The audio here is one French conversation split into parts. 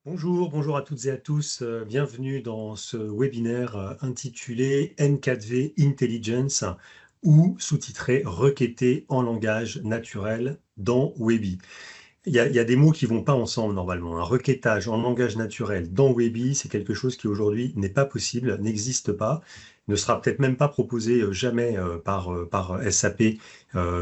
Bonjour à toutes et à tous. Bienvenue dans ce webinaire intitulé N4V Intelligence ou sous-titré Requêter en langage naturel dans Webi. Il y a des mots qui vont pas ensemble normalement. Un requêtage en langage naturel dans Webi, c'est quelque chose qui aujourd'hui n'est pas possible, n'existe pas, ne sera peut-être même pas proposé jamais par SAP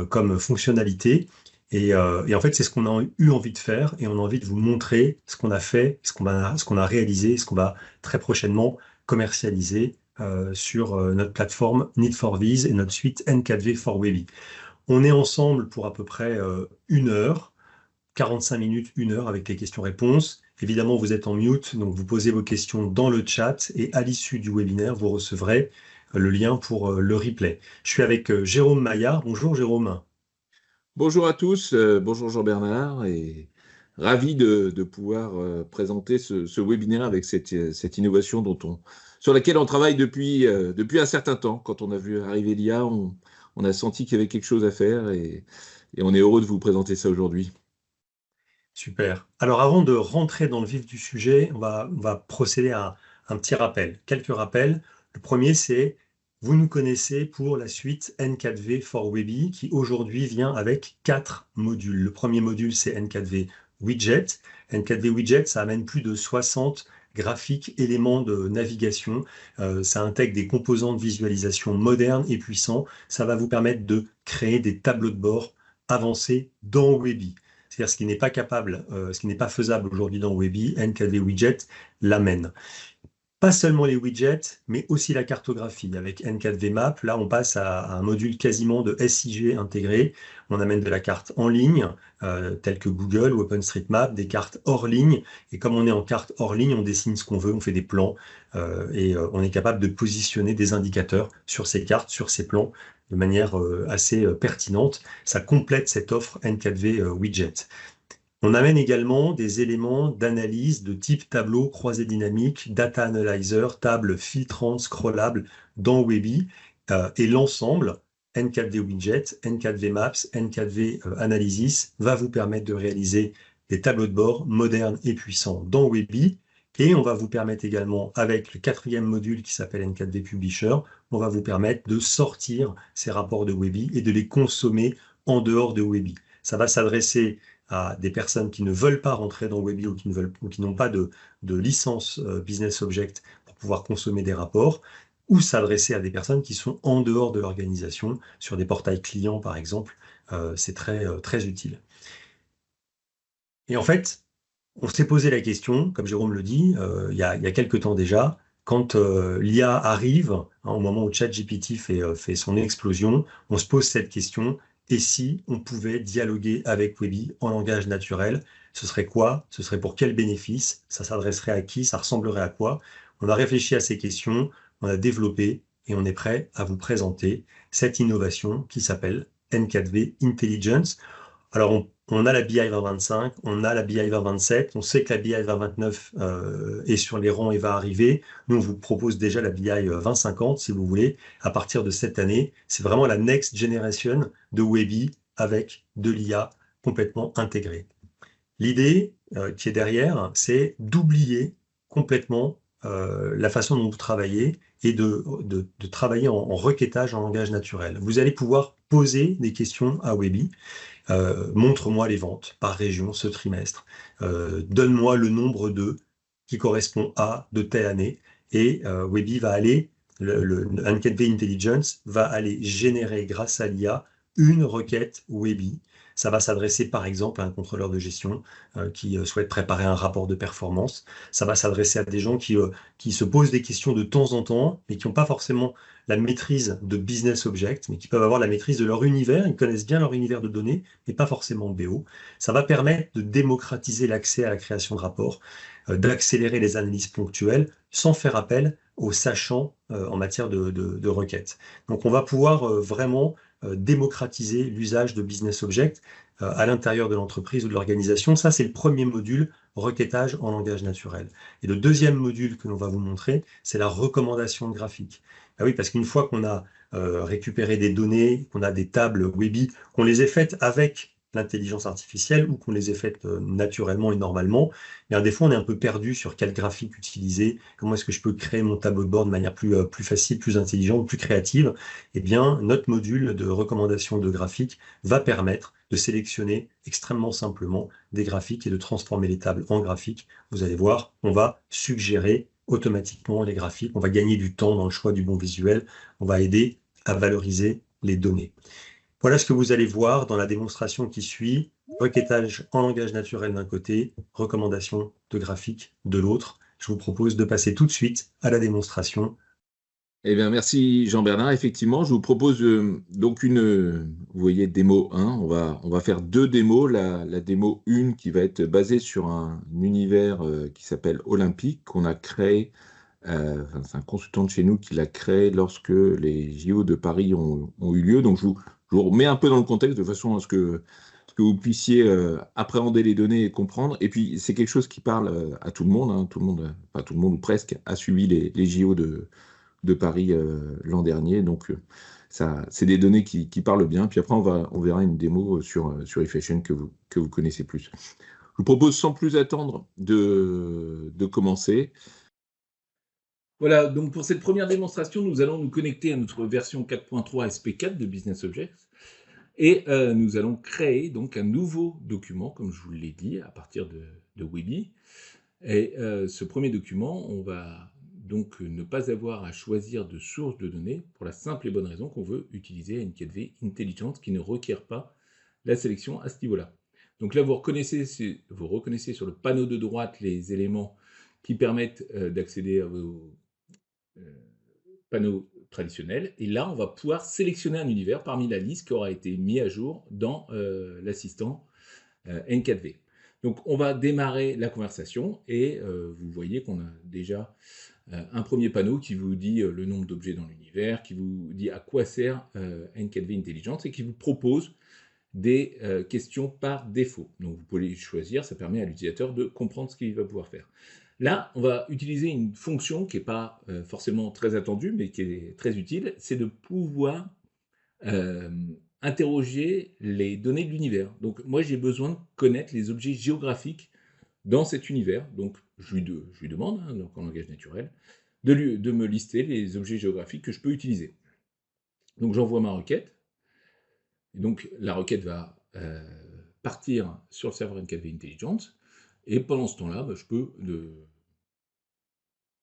comme fonctionnalité. Et en fait, c'est ce qu'on a eu envie de faire et on a envie de vous montrer ce qu'on a fait, ce qu'on a réalisé, ce qu'on va très prochainement commercialiser sur notre plateforme Need4Viz et notre suite N4V for Webi. On est ensemble pour à peu près 1 heure. 45 minutes, 1 heure avec les questions-réponses. Évidemment, vous êtes en mute, donc vous posez vos questions dans le chat et à l'issue du webinaire, vous recevrez le lien pour le replay. Je suis avec Jérôme Maillard. Bonjour Jérôme. Bonjour à tous, bonjour Jean-Bernard, et ravi de pouvoir présenter ce webinaire avec cette innovation sur laquelle on travaille depuis un certain temps. Quand on a vu arriver l'IA, on a senti qu'il y avait quelque chose à faire et on est heureux de vous présenter ça aujourd'hui. Super. Alors avant de rentrer dans le vif du sujet, on va procéder à un petit rappel. Quelques rappels. Le premier, c'est vous nous connaissez pour la suite N4V for Webi qui aujourd'hui vient avec 4 modules. Le premier module, c'est N4V Widget. N4V Widget, ça amène plus de 60 graphiques, éléments de navigation. Ça intègre des composants de visualisation modernes et puissants. Ça va vous permettre de créer des tableaux de bord avancés dans Webi. C'est-à-dire ce qui n'est pas capable, ce qui n'est pas faisable aujourd'hui dans Webi, N4V Widget l'amène. Pas seulement les widgets, mais aussi la cartographie. Avec N4V Map, là, on passe à un module quasiment de SIG intégré. On amène de la carte en ligne, telle que Google ou OpenStreetMap, des cartes hors ligne. Et comme on est en carte hors ligne, on dessine ce qu'on veut, on fait des plans, et on est capable de positionner des indicateurs sur ces cartes, sur ces plans, de manière assez pertinente. Ça complète cette offre N4V Widget. On amène également des éléments d'analyse de type tableau croisé dynamique, data analyzer, table filtrante, scrollable dans Webi, et l'ensemble N4V Widget, N4V Maps, N4V Analysis va vous permettre de réaliser des tableaux de bord modernes et puissants dans Webi. Et on va vous permettre également, avec le quatrième module qui s'appelle N4V Publisher, on va vous permettre de sortir ces rapports de Webi et de les consommer en dehors de Webi. Ça va s'adresser à des personnes qui ne veulent pas rentrer dans Webi ou qui n'ont pas de licence Business Object pour pouvoir consommer des rapports, ou s'adresser à des personnes qui sont en dehors de l'organisation, sur des portails clients par exemple. C'est très utile. Et en fait, on s'est posé la question, comme Jérôme le dit, il y a quelques temps déjà, quand l'IA arrive, hein, au moment où ChatGPT fait son explosion, on se pose cette question, et si on pouvait dialoguer avec Webi en langage naturel, ce serait quoi? Ce serait pour quel bénéfice? Ça s'adresserait à qui? Ça ressemblerait à quoi? On a réfléchi à ces questions, on a développé, et on est prêt à vous présenter cette innovation qui s'appelle N4V Intelligence. Alors, on a la BI 2025, on a la BI 2027, on sait que la BI 2029 est sur les rangs et va arriver. Nous, on vous propose déjà la BI 2050, si vous voulez, à partir de cette année. C'est vraiment la next generation de Webi avec de l'IA complètement intégrée. L'idée qui est derrière, c'est d'oublier complètement la façon dont vous travaillez et de travailler en requêtage en langage naturel. Vous allez pouvoir poser des questions à Webi. Montre-moi les ventes par région ce trimestre. Donne-moi le nombre de qui correspond à de telle année. Et Webi va aller, le N4V Intelligence va aller générer grâce à l'IA une requête Webi. Ça va s'adresser par exemple à un contrôleur de gestion qui souhaite préparer un rapport de performance. Ça va s'adresser à des gens qui se posent des questions de temps en temps, mais qui n'ont pas forcément la maîtrise de Business Object, mais qui peuvent avoir la maîtrise de leur univers. Ils connaissent bien leur univers de données, mais pas forcément BO. Ça va permettre de démocratiser l'accès à la création de rapports, d'accélérer les analyses ponctuelles, sans faire appel aux sachants en matière de requêtes. Donc on va pouvoir vraiment démocratiser l'usage de Business Object à l'intérieur de l'entreprise ou de l'organisation. Ça, c'est le premier module, requêtage en langage naturel. Et le deuxième module que l'on va vous montrer, c'est la recommandation de graphique. Ah oui, parce qu'une fois qu'on a récupéré des données, qu'on a des tables Webi, qu'on les ait faites avec l'intelligence artificielle ou qu'on les ait faites naturellement et normalement, bien, des fois, on est un peu perdu sur quel graphique utiliser, comment est-ce que je peux créer mon tableau de bord de manière plus facile, plus intelligente, plus créative. Eh bien, notre module de recommandation de graphiques va permettre de sélectionner extrêmement simplement des graphiques et de transformer les tables en graphiques. Vous allez voir, on va suggérer automatiquement les graphiques, on va gagner du temps dans le choix du bon visuel, on va aider à valoriser les données. Voilà ce que vous allez voir dans la démonstration qui suit. Requêtage en langage naturel d'un côté, recommandation de graphiques de l'autre. Je vous propose de passer tout de suite à la démonstration. Eh bien, merci Jean-Bernard. Effectivement, je vous propose donc vous voyez, démo 1. On va faire deux démos. La démo 1 qui va être basée sur un univers qui s'appelle Olympique, qu'on a créé. Enfin, c'est un consultant de chez nous qui l'a créé lorsque les JO de Paris ont eu lieu. Donc, je vous remets un peu dans le contexte de façon à ce que vous puissiez appréhender les données et comprendre. Et puis, c'est quelque chose qui parle à tout le monde. Hein. Tout le monde, enfin, tout le monde ou presque, a suivi les JO de Paris l'an dernier. Donc, ça, c'est des données qui parlent bien. Puis après, on verra une démo sur eFashion que vous connaissez plus. Je vous propose sans plus attendre de commencer. Voilà, donc pour cette première démonstration, nous allons nous connecter à notre version 4.3 SP4 de Business Objects et nous allons créer donc un nouveau document, comme je vous l'ai dit, à partir de Weeby. Et ce premier document, on va donc ne pas avoir à choisir de source de données pour la simple et bonne raison qu'on veut utiliser une NKV intelligente qui ne requiert pas la sélection à ce niveau-là. Donc là, vous reconnaissez sur le panneau de droite les éléments qui permettent d'accéder à vos panneaux traditionnels. Et là, on va pouvoir sélectionner un univers parmi la liste qui aura été mis à jour dans l'assistant N4V. Donc, on va démarrer la conversation et vous voyez qu'on a déjà un premier panneau qui vous dit le nombre d'objets dans l'univers, qui vous dit à quoi sert N4V Intelligence et qui vous propose des questions par défaut. Donc, vous pouvez les choisir, ça permet à l'utilisateur de comprendre ce qu'il va pouvoir faire. Là, on va utiliser une fonction qui n'est pas forcément très attendue, mais qui est très utile, c'est de pouvoir interroger les données de l'univers. Donc moi, j'ai besoin de connaître les objets géographiques dans cet univers. Donc je lui demande, hein, donc en langage naturel, de me lister les objets géographiques que je peux utiliser. Donc j'envoie ma requête. Et donc la requête va partir sur le serveur NKV Intelligence. Et pendant ce temps-là, je peux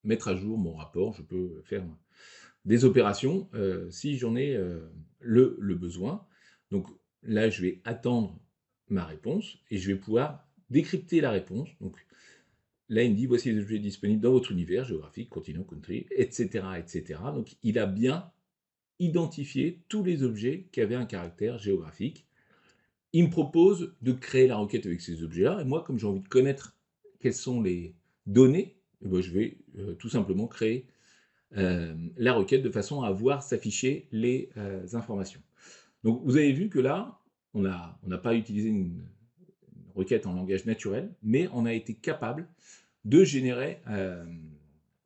mettre à jour mon rapport, je peux faire des opérations si j'en ai le besoin. Donc là, je vais attendre ma réponse et je vais pouvoir décrypter la réponse. Donc là, il me dit voici les objets disponibles dans votre univers géographique, continent, country, etc., etc. Donc il a bien identifié tous les objets qui avaient un caractère géographique. Il me propose de créer la requête avec ces objets-là. Et moi, comme j'ai envie de connaître quelles sont les données, je vais tout simplement créer la requête de façon à voir s'afficher les informations. Donc vous avez vu que là, on n'a pas utilisé une requête en langage naturel, mais on a été capable de générer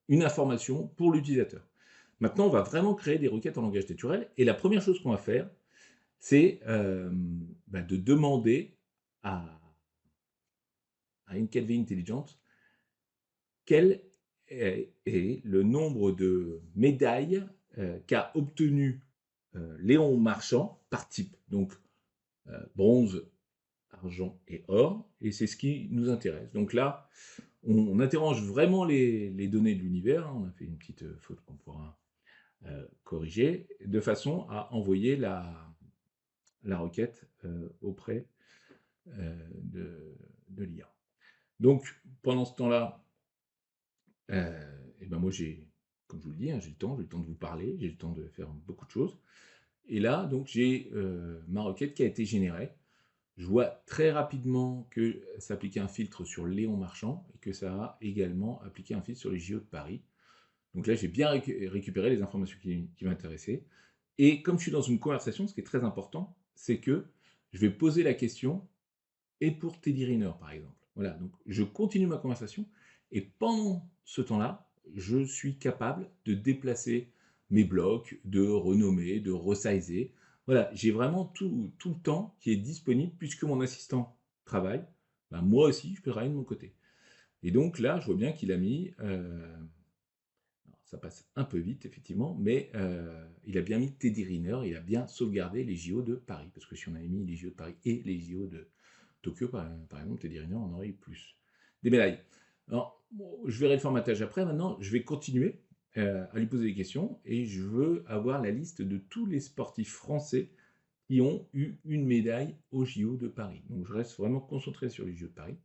une information pour l'utilisateur. Maintenant, on va vraiment créer des requêtes en langage naturel, et la première chose qu'on va faire, c'est de demander à une NKV intelligente quel est le nombre de médailles qu'a obtenu Léon Marchand par type. Donc bronze, argent et or, et c'est ce qui nous intéresse. Donc là, on interroge vraiment les données de l'univers. On a fait une petite faute qu'on pourra corriger, de façon à envoyer la requête auprès de l'IA. Donc, pendant ce temps-là, et ben moi, comme je vous le dis, hein, j'ai le temps de vous parler, j'ai le temps de faire beaucoup de choses. Et là, donc, j'ai ma requête qui a été générée. Je vois très rapidement que ça appliquait un filtre sur Léon Marchand et que ça a également appliqué un filtre sur les JO de Paris. Donc là, j'ai bien récupéré les informations qui m'intéressaient. Et comme je suis dans une conversation, ce qui est très important, c'est que je vais poser la question et pour Teddy Riner, par exemple. Voilà, donc je continue ma conversation et pendant ce temps-là, je suis capable de déplacer mes blocs, de renommer, de resizer Voilà, j'ai vraiment tout le temps qui est disponible puisque mon assistant travaille, ben, moi aussi je peux travailler de mon côté. Et donc là, je vois bien qu'il a mis, alors ça passe un peu vite effectivement, mais il a bien mis Teddy Riner, il a bien sauvegardé les JO de Paris. Parce que si on avait mis les JO de Paris et les JO de Tokyo, par exemple, Teddy Riner, on aurait eu plus. Des médailles. Alors, bon, je verrai le formatage après. Maintenant, je vais continuer à lui poser des questions et je veux avoir la liste de tous les sportifs français qui ont eu une médaille aux JO de Paris. Donc, je reste vraiment concentré sur les JO de Paris.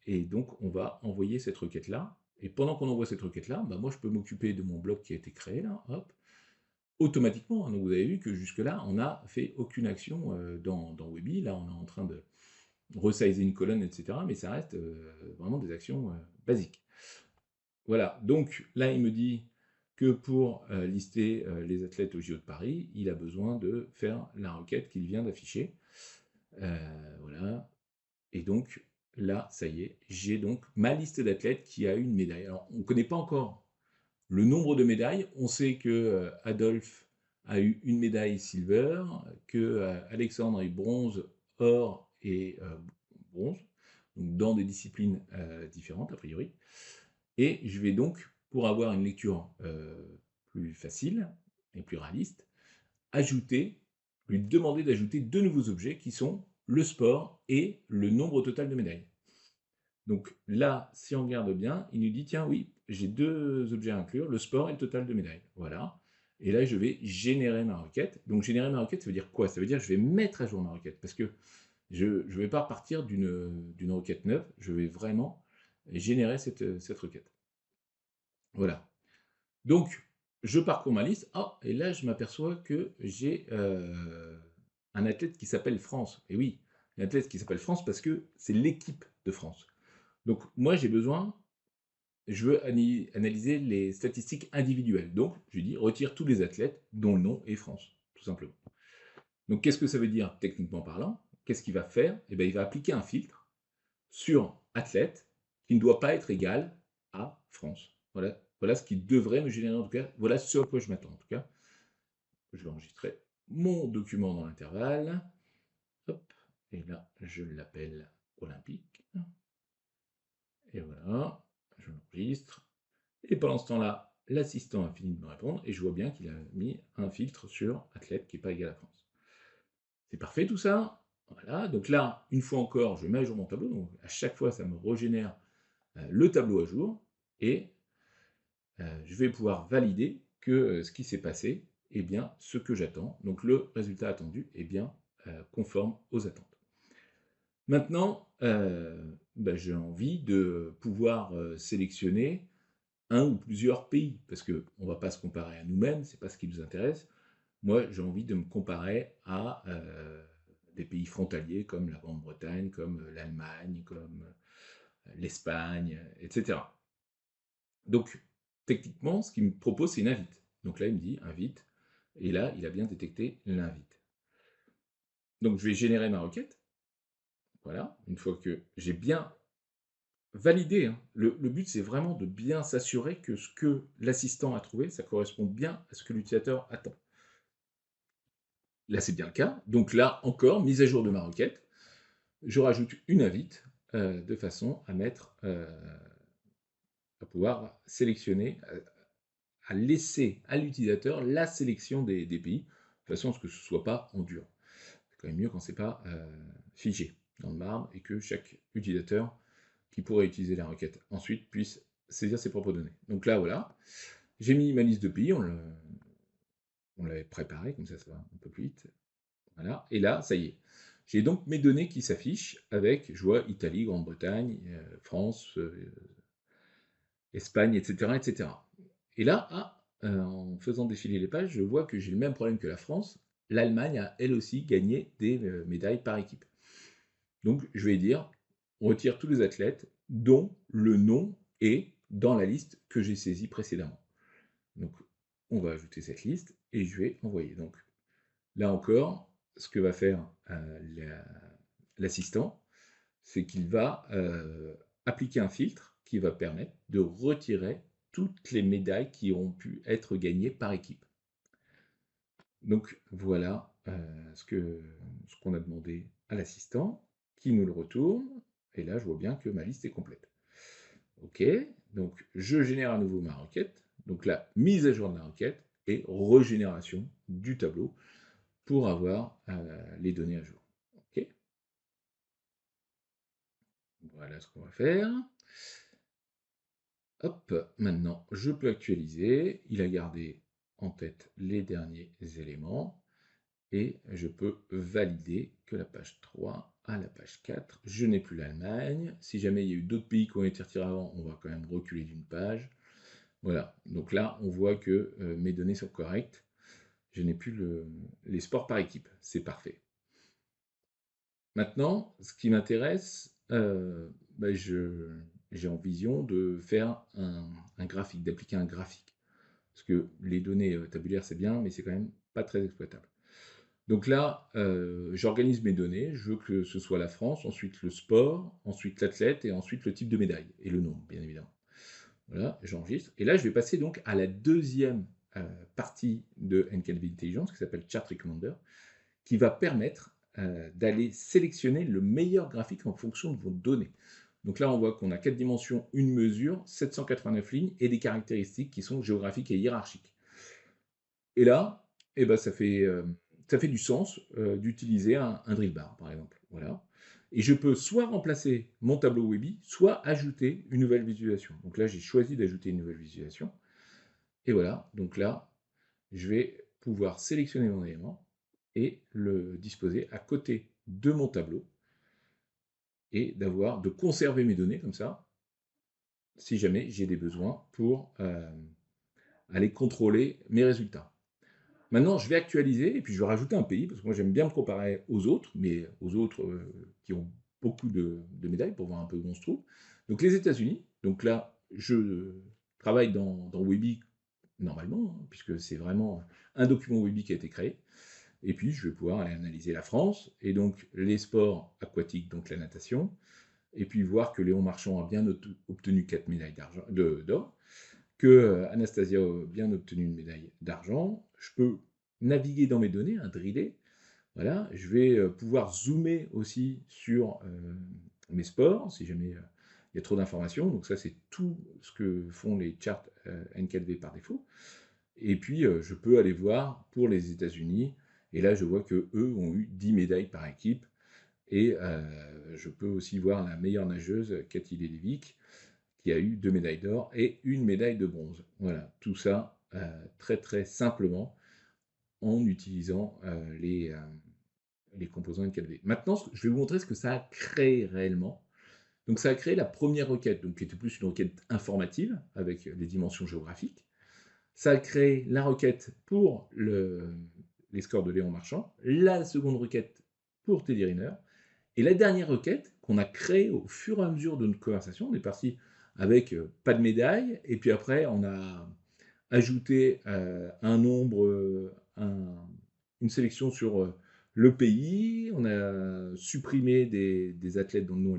Et donc, on va envoyer cette requête-là. Et pendant qu'on envoie cette requête-là, bah, moi, je peux m'occuper de mon bloc qui a été créé là, hop, automatiquement. Donc, vous avez vu que jusque-là, on n'a fait aucune action dans Webi. Là, on est en train de resizer une colonne, etc. Mais ça reste vraiment des actions basiques. Voilà, donc là, il me dit que pour lister les athlètes au JO de Paris, il a besoin de faire la requête qu'il vient d'afficher. Voilà, et donc là, ça y est, j'ai donc ma liste d'athlètes qui a eu une médaille. Alors, on ne connaît pas encore le nombre de médailles. On sait que Adolphe a eu une médaille silver, que Alexandre a eu bronze, or et bronze, donc dans des disciplines différentes a priori. Et je vais donc, pour avoir une lecture plus facile et plus réaliste, ajouter, lui demander d'ajouter deux nouveaux objets qui sont le sport et le nombre total de médailles. Donc là, si on regarde bien, il nous dit, tiens, oui, j'ai deux objets à inclure, le sport et le total de médailles. Voilà. Et là, je vais générer ma requête. Donc générer ma requête, ça veut dire quoi? Ça veut dire que je vais mettre à jour ma requête. Parce que je ne vais pas partir d'une requête neuve, je vais vraiment générer cette requête. Voilà. Donc, je parcours ma liste. Ah, et là, je m'aperçois que j'ai un athlète qui s'appelle France. Et oui, un athlète qui s'appelle France parce que c'est l'équipe de France. Donc, moi, j'ai besoin, je veux analyser les statistiques individuelles. Donc, je lui dis, retire tous les athlètes dont le nom est France, tout simplement. Donc, qu'est-ce que ça veut dire techniquement parlant? Qu'est-ce qu'il va faire? Eh bien, il va appliquer un filtre sur athlète qui ne doit pas être égal à France. Voilà, voilà ce qui devrait me générer en tout cas. Voilà ce à quoi je m'attends en tout cas. Je vais enregistrer mon document dans l'intervalle. Hop, et là, je l'appelle Olympique. Et voilà, je l'enregistre. Et pendant ce temps-là, l'assistant a fini de me répondre et je vois bien qu'il a mis un filtre sur athlète qui n'est pas égal à France. C'est parfait tout ça. Voilà, donc là, une fois encore, je mets à jour mon tableau. Donc à chaque fois, ça me régénère le tableau à jour et je vais pouvoir valider que ce qui s'est passé est bien ce que j'attends. Donc le résultat attendu est bien conforme aux attentes. Maintenant, j'ai envie de pouvoir sélectionner un ou plusieurs pays, parce qu'on ne va pas se comparer à nous-mêmes, c'est pas ce qui nous intéresse. Moi, j'ai envie de me comparer à des pays frontaliers comme la Grande-Bretagne, comme l'Allemagne, comme l'Espagne, etc. Donc, techniquement, ce qu'il me propose, c'est une invite. Donc là, il me dit invite, et là, il a bien détecté l'invite. Donc, je vais générer ma requête. Voilà, une fois que j'ai bien validé, hein. Le but, c'est vraiment de bien s'assurer que ce que l'assistant a trouvé, ça correspond bien à ce que l'utilisateur attend. Là, c'est bien le cas. Donc là, encore, mise à jour de ma requête, je rajoute une invite de façon à mettre, à pouvoir sélectionner, à laisser à l'utilisateur la sélection des pays, de façon à ce que ce ne soit pas en dur. C'est quand même mieux quand c'est pas figé dans le marbre et que chaque utilisateur qui pourrait utiliser la requête ensuite puisse saisir ses propres données. Donc là, voilà, j'ai mis ma liste de pays, on l'avait préparé, comme ça va un peu plus vite. Voilà, et là, ça y est. J'ai donc mes données qui s'affichent avec, je vois Italie, Grande-Bretagne, France, Espagne, etc., etc. Et là, en faisant défiler les pages, je vois que j'ai le même problème que la France. L'Allemagne a elle aussi gagné des médailles par équipe. Donc je vais dire, on retire tous les athlètes dont le nom est dans la liste que j'ai saisie précédemment. Donc on va ajouter cette liste et je vais envoyer. Donc là encore, ce que va faire l'assistant, c'est qu'il va appliquer un filtre qui va permettre de retirer toutes les médailles qui auront pu être gagnées par équipe. Donc voilà ce qu'on a demandé à l'assistant, qui nous le retourne, et là je vois bien que ma liste est complète. OK, donc je génère à nouveau ma requête, donc la mise à jour de la requête et régénération du tableau pour avoir les données à jour. OK, voilà ce qu'on va faire. Hop, maintenant je peux actualiser, il a gardé en tête les derniers éléments. Et je peux valider que la page 3 à la page 4, je n'ai plus l'Allemagne. Si jamais il y a eu d'autres pays qui ont été retirés avant, on va quand même reculer d'une page. Voilà, donc là, on voit que mes données sont correctes. Je n'ai plus les sports par équipe, c'est parfait. Maintenant, ce qui m'intéresse, j'ai en vision de faire un graphique, d'appliquer un graphique. Parce que les données tabulaires, c'est bien, mais c'est quand même pas très exploitable. Donc là, j'organise mes données, je veux que ce soit la France, ensuite le sport, ensuite l'athlète et ensuite le type de médaille et le nombre, bien évidemment. Voilà, j'enregistre. Et là, je vais passer donc à la deuxième partie de NKV Intelligence qui s'appelle Chart Recommender, qui va permettre d'aller sélectionner le meilleur graphique en fonction de vos données. Donc là, on voit qu'on a 4 dimensions, une mesure, 789 lignes et des caractéristiques qui sont géographiques et hiérarchiques. Et là, eh ben, ça fait du sens d'utiliser un drill bar, par exemple. Voilà. Et je peux soit remplacer mon tableau Webby, soit ajouter une nouvelle visualisation. Donc là, j'ai choisi d'ajouter une nouvelle visualisation. Et voilà, donc là, je vais pouvoir sélectionner mon élément et le disposer à côté de mon tableau et de conserver mes données comme ça, si jamais j'ai des besoins pour aller contrôler mes résultats. Maintenant, je vais actualiser et puis je vais rajouter un pays, parce que moi j'aime bien me comparer aux autres, mais aux autres qui ont beaucoup de médailles pour voir un peu où on se trouve. Donc les États-Unis, donc là je travaille dans Webby normalement, hein, puisque c'est vraiment un document Webby qui a été créé. Et puis je vais pouvoir aller analyser la France, et donc les sports aquatiques, donc la natation, et puis voir que Léon Marchand a bien obtenu 4 médailles d'or, que Anastasia a bien obtenu une médaille d'argent. Je peux naviguer dans mes données, driller. Voilà, je vais pouvoir zoomer aussi sur mes sports, si jamais il y a trop d'informations. Donc ça, c'est tout ce que font les charts N4V par défaut. Et puis, je peux aller voir pour les États-Unis. Et là, je vois qu'eux ont eu 10 médailles par équipe. Et je peux aussi voir la meilleure nageuse, Cathy Ledevic, qui a eu 2 médailles d'or et une médaille de bronze. Voilà, tout ça très très simplement en utilisant les composants N4V. Maintenant, je vais vous montrer ce que ça a créé réellement. Donc ça a créé la première requête, donc qui était plus une requête informative avec les dimensions géographiques. Ça a créé la requête pour les scores de Léon Marchand, la seconde requête pour Teddy Riner, et la dernière requête qu'on a créée au fur et à mesure de notre conversation. On est parti avec pas de médaille, et puis après on a ajouté un nombre, une sélection sur le pays, on a supprimé des athlètes dont le nom.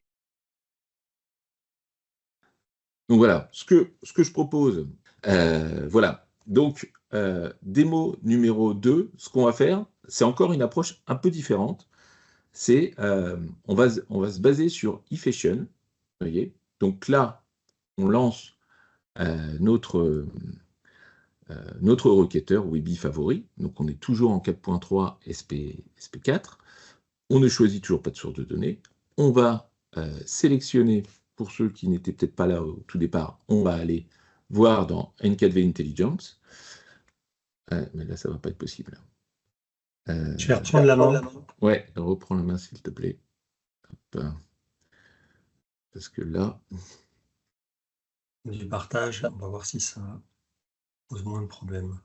Donc voilà, ce que je propose, voilà. Donc, démo numéro 2, ce qu'on va faire, c'est encore une approche un peu différente. C'est, on va se baser sur Efficient, vous voyez. Donc là, on lance notre requêteur Webby favori. Donc on est toujours en 4.3 SP4. On ne choisit toujours pas de source de données. On va sélectionner, pour ceux qui n'étaient peut-être pas là au tout départ, on va aller voir dans N4V Intelligence. Mais là, ça ne va pas être possible. Je vais reprendre la main. Ouais, reprends la main, s'il te plaît. Hop. Parce que là... Du partage, on va voir si ça pose moins de problèmes.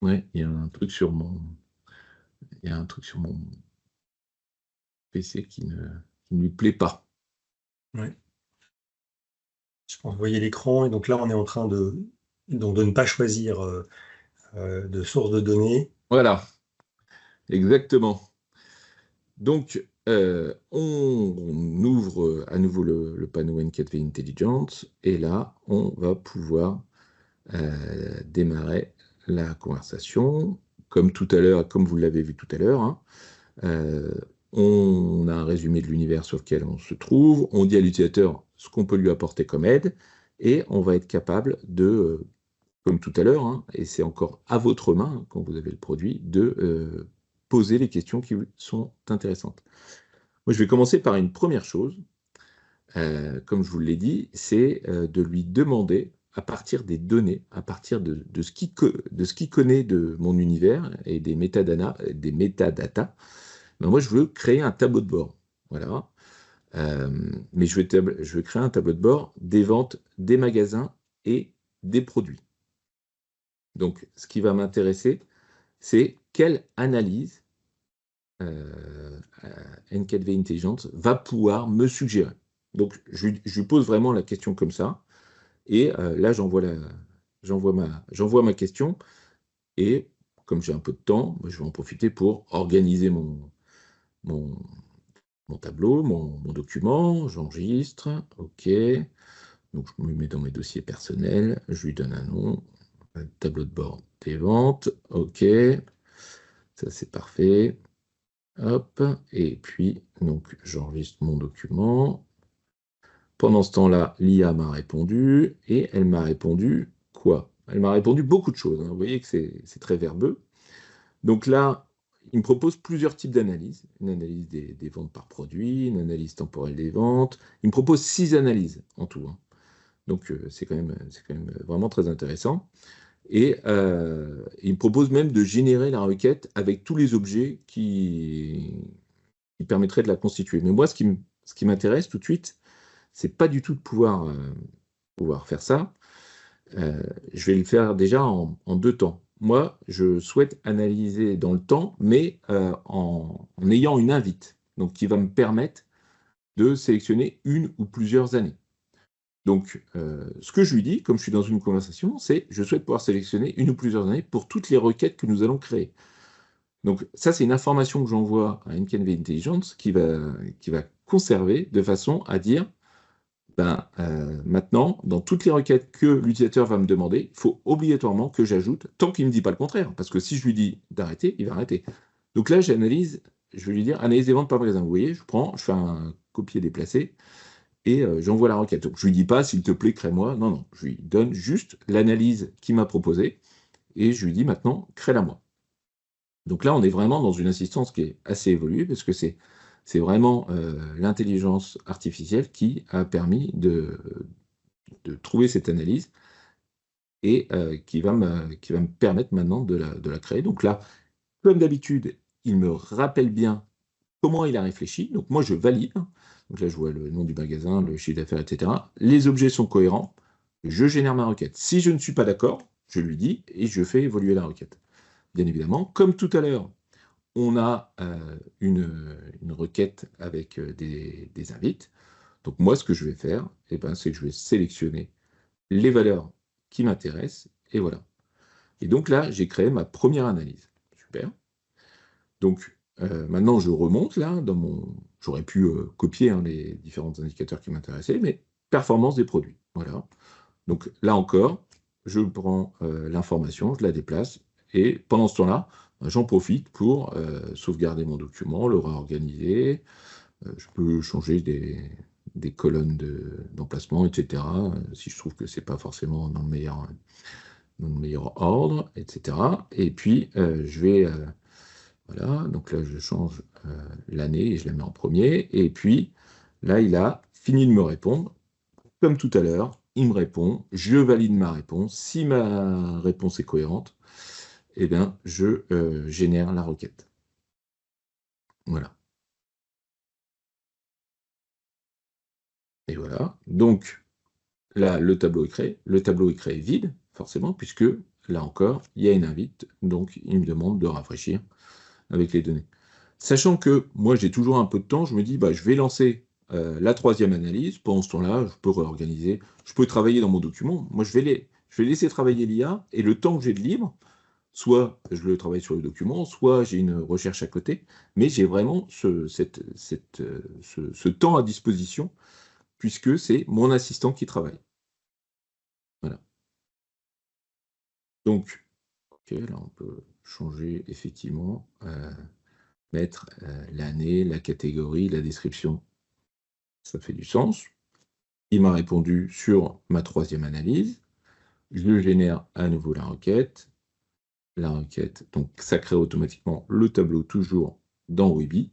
Ouais, il y a un truc sur mon... Il y a un truc sur mon PC qui ne lui plaît pas. Oui. Je pense que vous voyez l'écran, et donc là, on est en train de ne pas choisir de source de données. Voilà, exactement. Donc, on ouvre à nouveau le panneau N4V Intelligence, et là, on va pouvoir démarrer la conversation. comme tout à l'heure, comme vous l'avez vu tout à l'heure, hein, on a un résumé de l'univers sur lequel on se trouve, on dit à l'utilisateur ce qu'on peut lui apporter comme aide, et on va être capable de, comme tout à l'heure, hein, et c'est encore à votre main, hein, quand vous avez le produit, de poser les questions qui sont intéressantes. Moi, je vais commencer par une première chose, comme je vous l'ai dit, c'est de lui demander, à partir des données, à partir de ce qu'il connaît de mon univers et des métadatas, ben moi, je veux créer un tableau de bord. Voilà. Mais je veux créer un tableau de bord des ventes, des magasins et des produits. Donc, ce qui va m'intéresser, c'est quelle analyse NKV Intelligence va pouvoir me suggérer. Donc, je lui pose vraiment la question comme ça. Et là, j'envoie ma question. Et comme j'ai un peu de temps, je vais en profiter pour organiser mon, mon tableau, mon document. J'enregistre. OK. Donc, je me mets dans mes dossiers personnels. Je lui donne un nom. Un tableau de bord des ventes. OK. Ça, c'est parfait. Hop. Et puis, donc, j'enregistre mon document. Pendant ce temps-là, l'IA m'a répondu, et elle m'a répondu quoi? Elle m'a répondu beaucoup de choses, hein. Vous voyez que c'est très verbeux. Donc là, il me propose plusieurs types d'analyses. Une analyse des ventes par produit, une analyse temporelle des ventes. Il me propose 6 analyses en tout, hein. Donc c'est quand même vraiment très intéressant. Et il me propose même de générer la requête avec tous les objets qui permettraient de la constituer. Mais moi, ce qui m'intéresse tout de suite, c'est pas du tout de pouvoir faire ça. Je vais le faire déjà en 2 temps. Moi, je souhaite analyser dans le temps, mais en ayant une invite, donc qui va me permettre de sélectionner une ou plusieurs années. Donc, ce que je lui dis, comme je suis dans une conversation, c'est je souhaite pouvoir sélectionner une ou plusieurs années pour toutes les requêtes que nous allons créer. Donc, ça, c'est une information que j'envoie à NKV Intelligence qui va conserver de façon à dire ben, maintenant, dans toutes les requêtes que l'utilisateur va me demander, il faut obligatoirement que j'ajoute, tant qu'il ne me dit pas le contraire, parce que si je lui dis d'arrêter, il va arrêter. Donc là, je vais lui dire analyse des ventes par magasin. Vous voyez, je fais un copier-déplacer et j'envoie la requête. Donc je lui dis pas, s'il te plaît, crée-moi. Non, non, je lui donne juste l'analyse qu'il m'a proposée et je lui dis maintenant, crée-la moi. Donc là, on est vraiment dans une assistance qui est assez évoluée, parce que c'est vraiment l'intelligence artificielle qui a permis de trouver cette analyse et qui va me permettre maintenant de la créer. Donc là, comme d'habitude, il me rappelle bien comment il a réfléchi. Donc moi, je valide. Donc là, je vois le nom du magasin, le chiffre d'affaires, etc. Les objets sont cohérents. Je génère ma requête. Si je ne suis pas d'accord, je lui dis et je fais évoluer la requête. Bien évidemment, comme tout à l'heure, on a une requête avec des invites. Donc moi, ce que je vais faire, c'est que je vais sélectionner les valeurs qui m'intéressent, et voilà. Et donc là, j'ai créé ma première analyse. Super. Donc maintenant, je remonte là, j'aurais pu copier les différents indicateurs qui m'intéressaient, mais performance des produits. Voilà. Donc là encore, je prends l'information, je la déplace, et pendant ce temps-là, j'en profite pour sauvegarder mon document, le réorganiser. Je peux changer des colonnes d'emplacement, etc. Si je trouve que c'est pas forcément dans le meilleur ordre, etc. Et puis je vais voilà, donc là je change l'année et je la mets en premier. Et puis là, il a fini de me répondre. Comme tout à l'heure, il me répond, je valide ma réponse. Si ma réponse est cohérente, eh bien, je génère la requête. Voilà. Et voilà. Donc, là, le tableau est créé. Le tableau est créé vide, forcément, puisque, là encore, il y a une invite. Donc, il me demande de rafraîchir avec les données. Sachant que moi, j'ai toujours un peu de temps, je me dis, bah, je vais lancer la 3e analyse. Pendant ce temps-là, je peux réorganiser, je peux travailler dans mon document. Moi, je vais laisser travailler l'IA, et le temps que j'ai de libre, soit je le travaille sur le document, soit j'ai une recherche à côté, mais j'ai vraiment ce temps à disposition, puisque c'est mon assistant qui travaille. Voilà. Donc, ok, là on peut changer effectivement, mettre l'année, la catégorie, la description. Ça fait du sens. Il m'a répondu sur ma troisième analyse. Je génère à nouveau la requête. La requête, donc ça crée automatiquement le tableau toujours dans Weeby.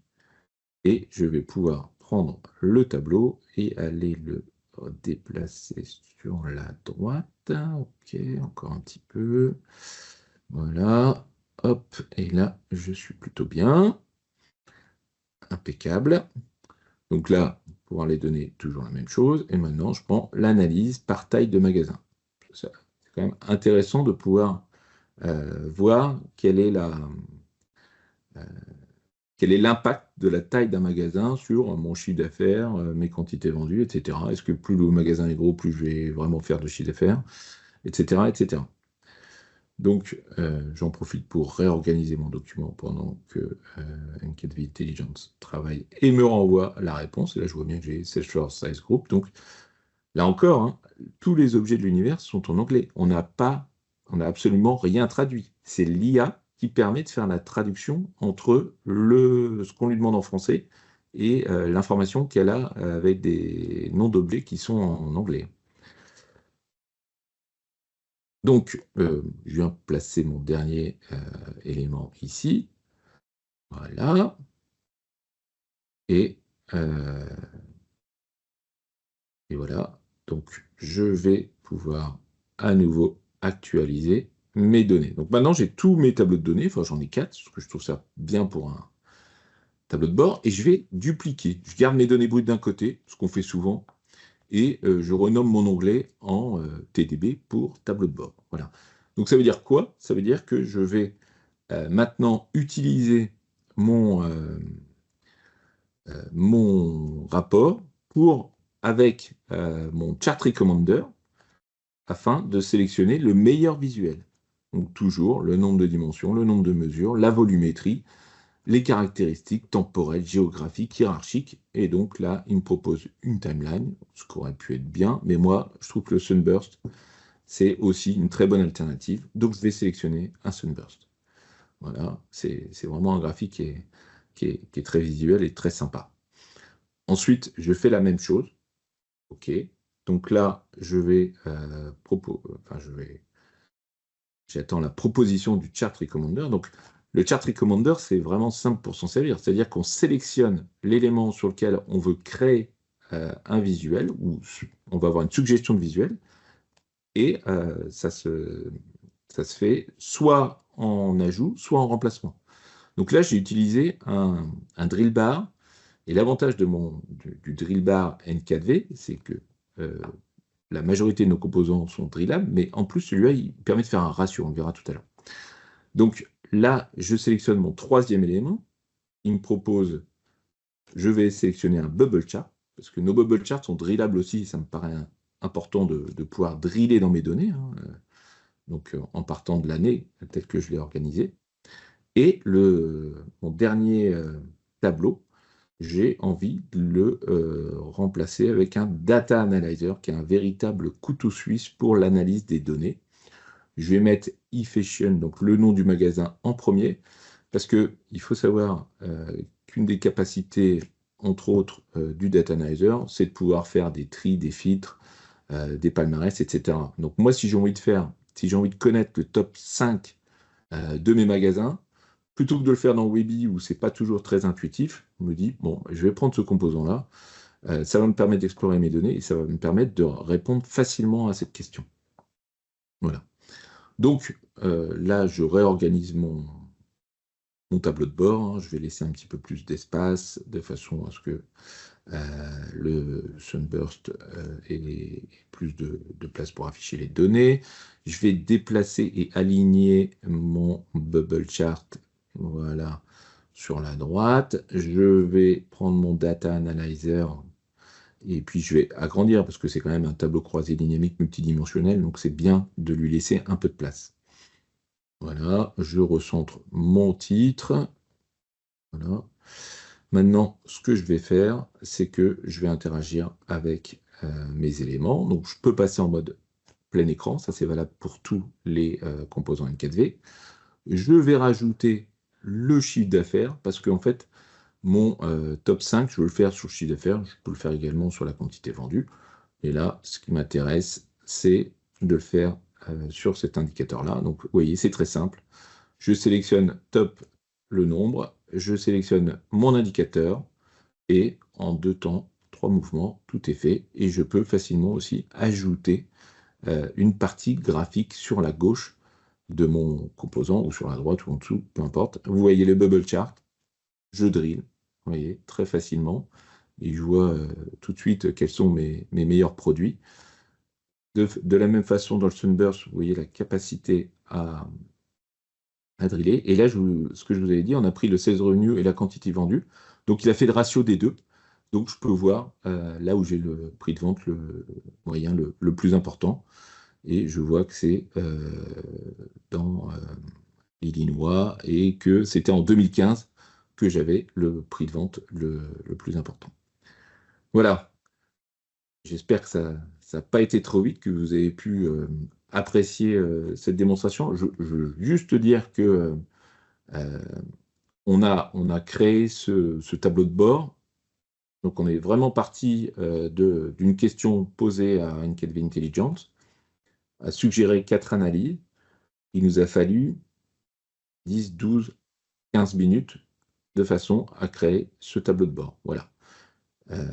Et je vais pouvoir prendre le tableau et aller le déplacer sur la droite. Ok, encore un petit peu. Voilà. Hop, et là, je suis plutôt bien. Impeccable. Donc là, pour les données, toujours la même chose. Et maintenant, je prends l'analyse par taille de magasin. C'est quand même intéressant de pouvoir voir quelle est l'impact de la taille d'un magasin sur mon chiffre d'affaires, mes quantités vendues, etc. Est-ce que plus le magasin est gros, plus je vais vraiment faire de chiffre d'affaires, etc., etc. Donc, j'en profite pour réorganiser mon document pendant que NKV Intelligence travaille et me renvoie la réponse. Et là, je vois bien que j'ai Salesforce Size Group. Donc, là encore, hein, tous les objets de l'univers sont en anglais. On n'a absolument rien traduit. C'est l'IA qui permet de faire la traduction entre ce qu'on lui demande en français et l'information qu'elle a avec des noms d'objets qui sont en anglais. Donc, je viens placer mon dernier élément ici. Voilà. Et voilà. Donc, je vais pouvoir à nouveau actualiser mes données. Donc maintenant, j'ai tous mes tableaux de données. Enfin, j'en ai 4, parce que je trouve ça bien pour un tableau de bord. Et je vais dupliquer. Je garde mes données brutes d'un côté, ce qu'on fait souvent, et je renomme mon onglet en TDB pour tableau de bord. Voilà. Donc ça veut dire quoi? Ça veut dire que je vais maintenant utiliser mon rapport avec mon chart recommender afin de sélectionner le meilleur visuel. Donc toujours le nombre de dimensions, le nombre de mesures, la volumétrie, les caractéristiques temporelles, géographiques, hiérarchiques. Et donc là, il me propose une timeline, ce qui aurait pu être bien, mais moi, je trouve que le Sunburst, c'est aussi une très bonne alternative. Donc je vais sélectionner un Sunburst. Voilà, c'est vraiment un graphique qui est très visuel et très sympa. Ensuite, je fais la même chose. OK. Donc là, j'attends la proposition du chart recommender. Donc, le chart recommender, c'est vraiment simple pour s'en servir. C'est-à-dire qu'on sélectionne l'élément sur lequel on veut créer un visuel, ou on va avoir une suggestion de visuel, et ça se fait soit en ajout, soit en remplacement. Donc là, j'ai utilisé un drill bar. Et l'avantage du drill bar N4V, c'est que la majorité de nos composants sont drillables, mais en plus, celui-là, il permet de faire un ratio, on le verra tout à l'heure. Donc là, je sélectionne mon troisième élément. Il me propose, je vais sélectionner un bubble chart, parce que nos bubble charts sont drillables aussi, ça me paraît important de pouvoir driller dans mes données, hein, donc en partant de l'année telle que je l'ai organisée. Et mon dernier tableau, j'ai envie de le remplacer avec un data analyzer, qui est un véritable couteau suisse pour l'analyse des données. Je vais mettre efficient, donc le nom du magasin, en premier, parce qu'il faut savoir qu'une des capacités, entre autres, du data analyzer, c'est de pouvoir faire des tris, des filtres, des palmarès, etc. Donc moi, si j'ai envie de connaître le top 5 de mes magasins, plutôt que de le faire dans Weeby où c'est pas toujours très intuitif, je me dis, bon, je vais prendre ce composant-là, ça va me permettre d'explorer mes données et ça va me permettre de répondre facilement à cette question. Voilà. Donc là, je réorganise mon tableau de bord, hein. Je vais laisser un petit peu plus d'espace de façon à ce que le Sunburst ait plus de place pour afficher les données. Je vais déplacer et aligner mon bubble chart, voilà, sur la droite. Je vais prendre mon data analyzer et puis je vais agrandir parce que c'est quand même un tableau croisé dynamique multidimensionnel, donc c'est bien de lui laisser un peu de place. Voilà, je recentre mon titre. Voilà. Maintenant, ce que je vais faire, c'est que je vais interagir avec mes éléments. Donc, je peux passer en mode plein écran. Ça, c'est valable pour tous les composants N4V. Je vais rajouter le chiffre d'affaires parce qu'en fait, mon top 5, je veux le faire sur le chiffre d'affaires, je peux le faire également sur la quantité vendue. Et là, ce qui m'intéresse, c'est de le faire sur cet indicateur-là. Donc, vous voyez, c'est très simple. Je sélectionne top le nombre, je sélectionne mon indicateur et en 2 temps, 3 mouvements, tout est fait. Et je peux facilement aussi ajouter une partie graphique sur la gauche de mon composant ou sur la droite ou en dessous, peu importe. Vous voyez le bubble chart, je drill, vous voyez, très facilement. Et je vois tout de suite quels sont mes meilleurs produits. De la même façon, dans le Sunburst, vous voyez la capacité à driller. Et là, ce que je vous avais dit, on a pris le sales revenue et la quantité vendue. Donc, il a fait le ratio des deux. Donc, je peux voir là où j'ai le prix de vente le moyen, le plus important. Et je vois que c'est dans l'Illinois et que c'était en 2015 que j'avais le prix de vente le plus important. Voilà. J'espère que ça n'a pas été trop vite, que vous avez pu apprécier cette démonstration. Je veux juste dire que euh, on a créé ce tableau de bord. Donc, on est vraiment parti d'une question posée à Encadve Intelligence, a suggéré 4 analyses. Il nous a fallu 10, 12, 15 minutes de façon à créer ce tableau de bord. Voilà. Euh,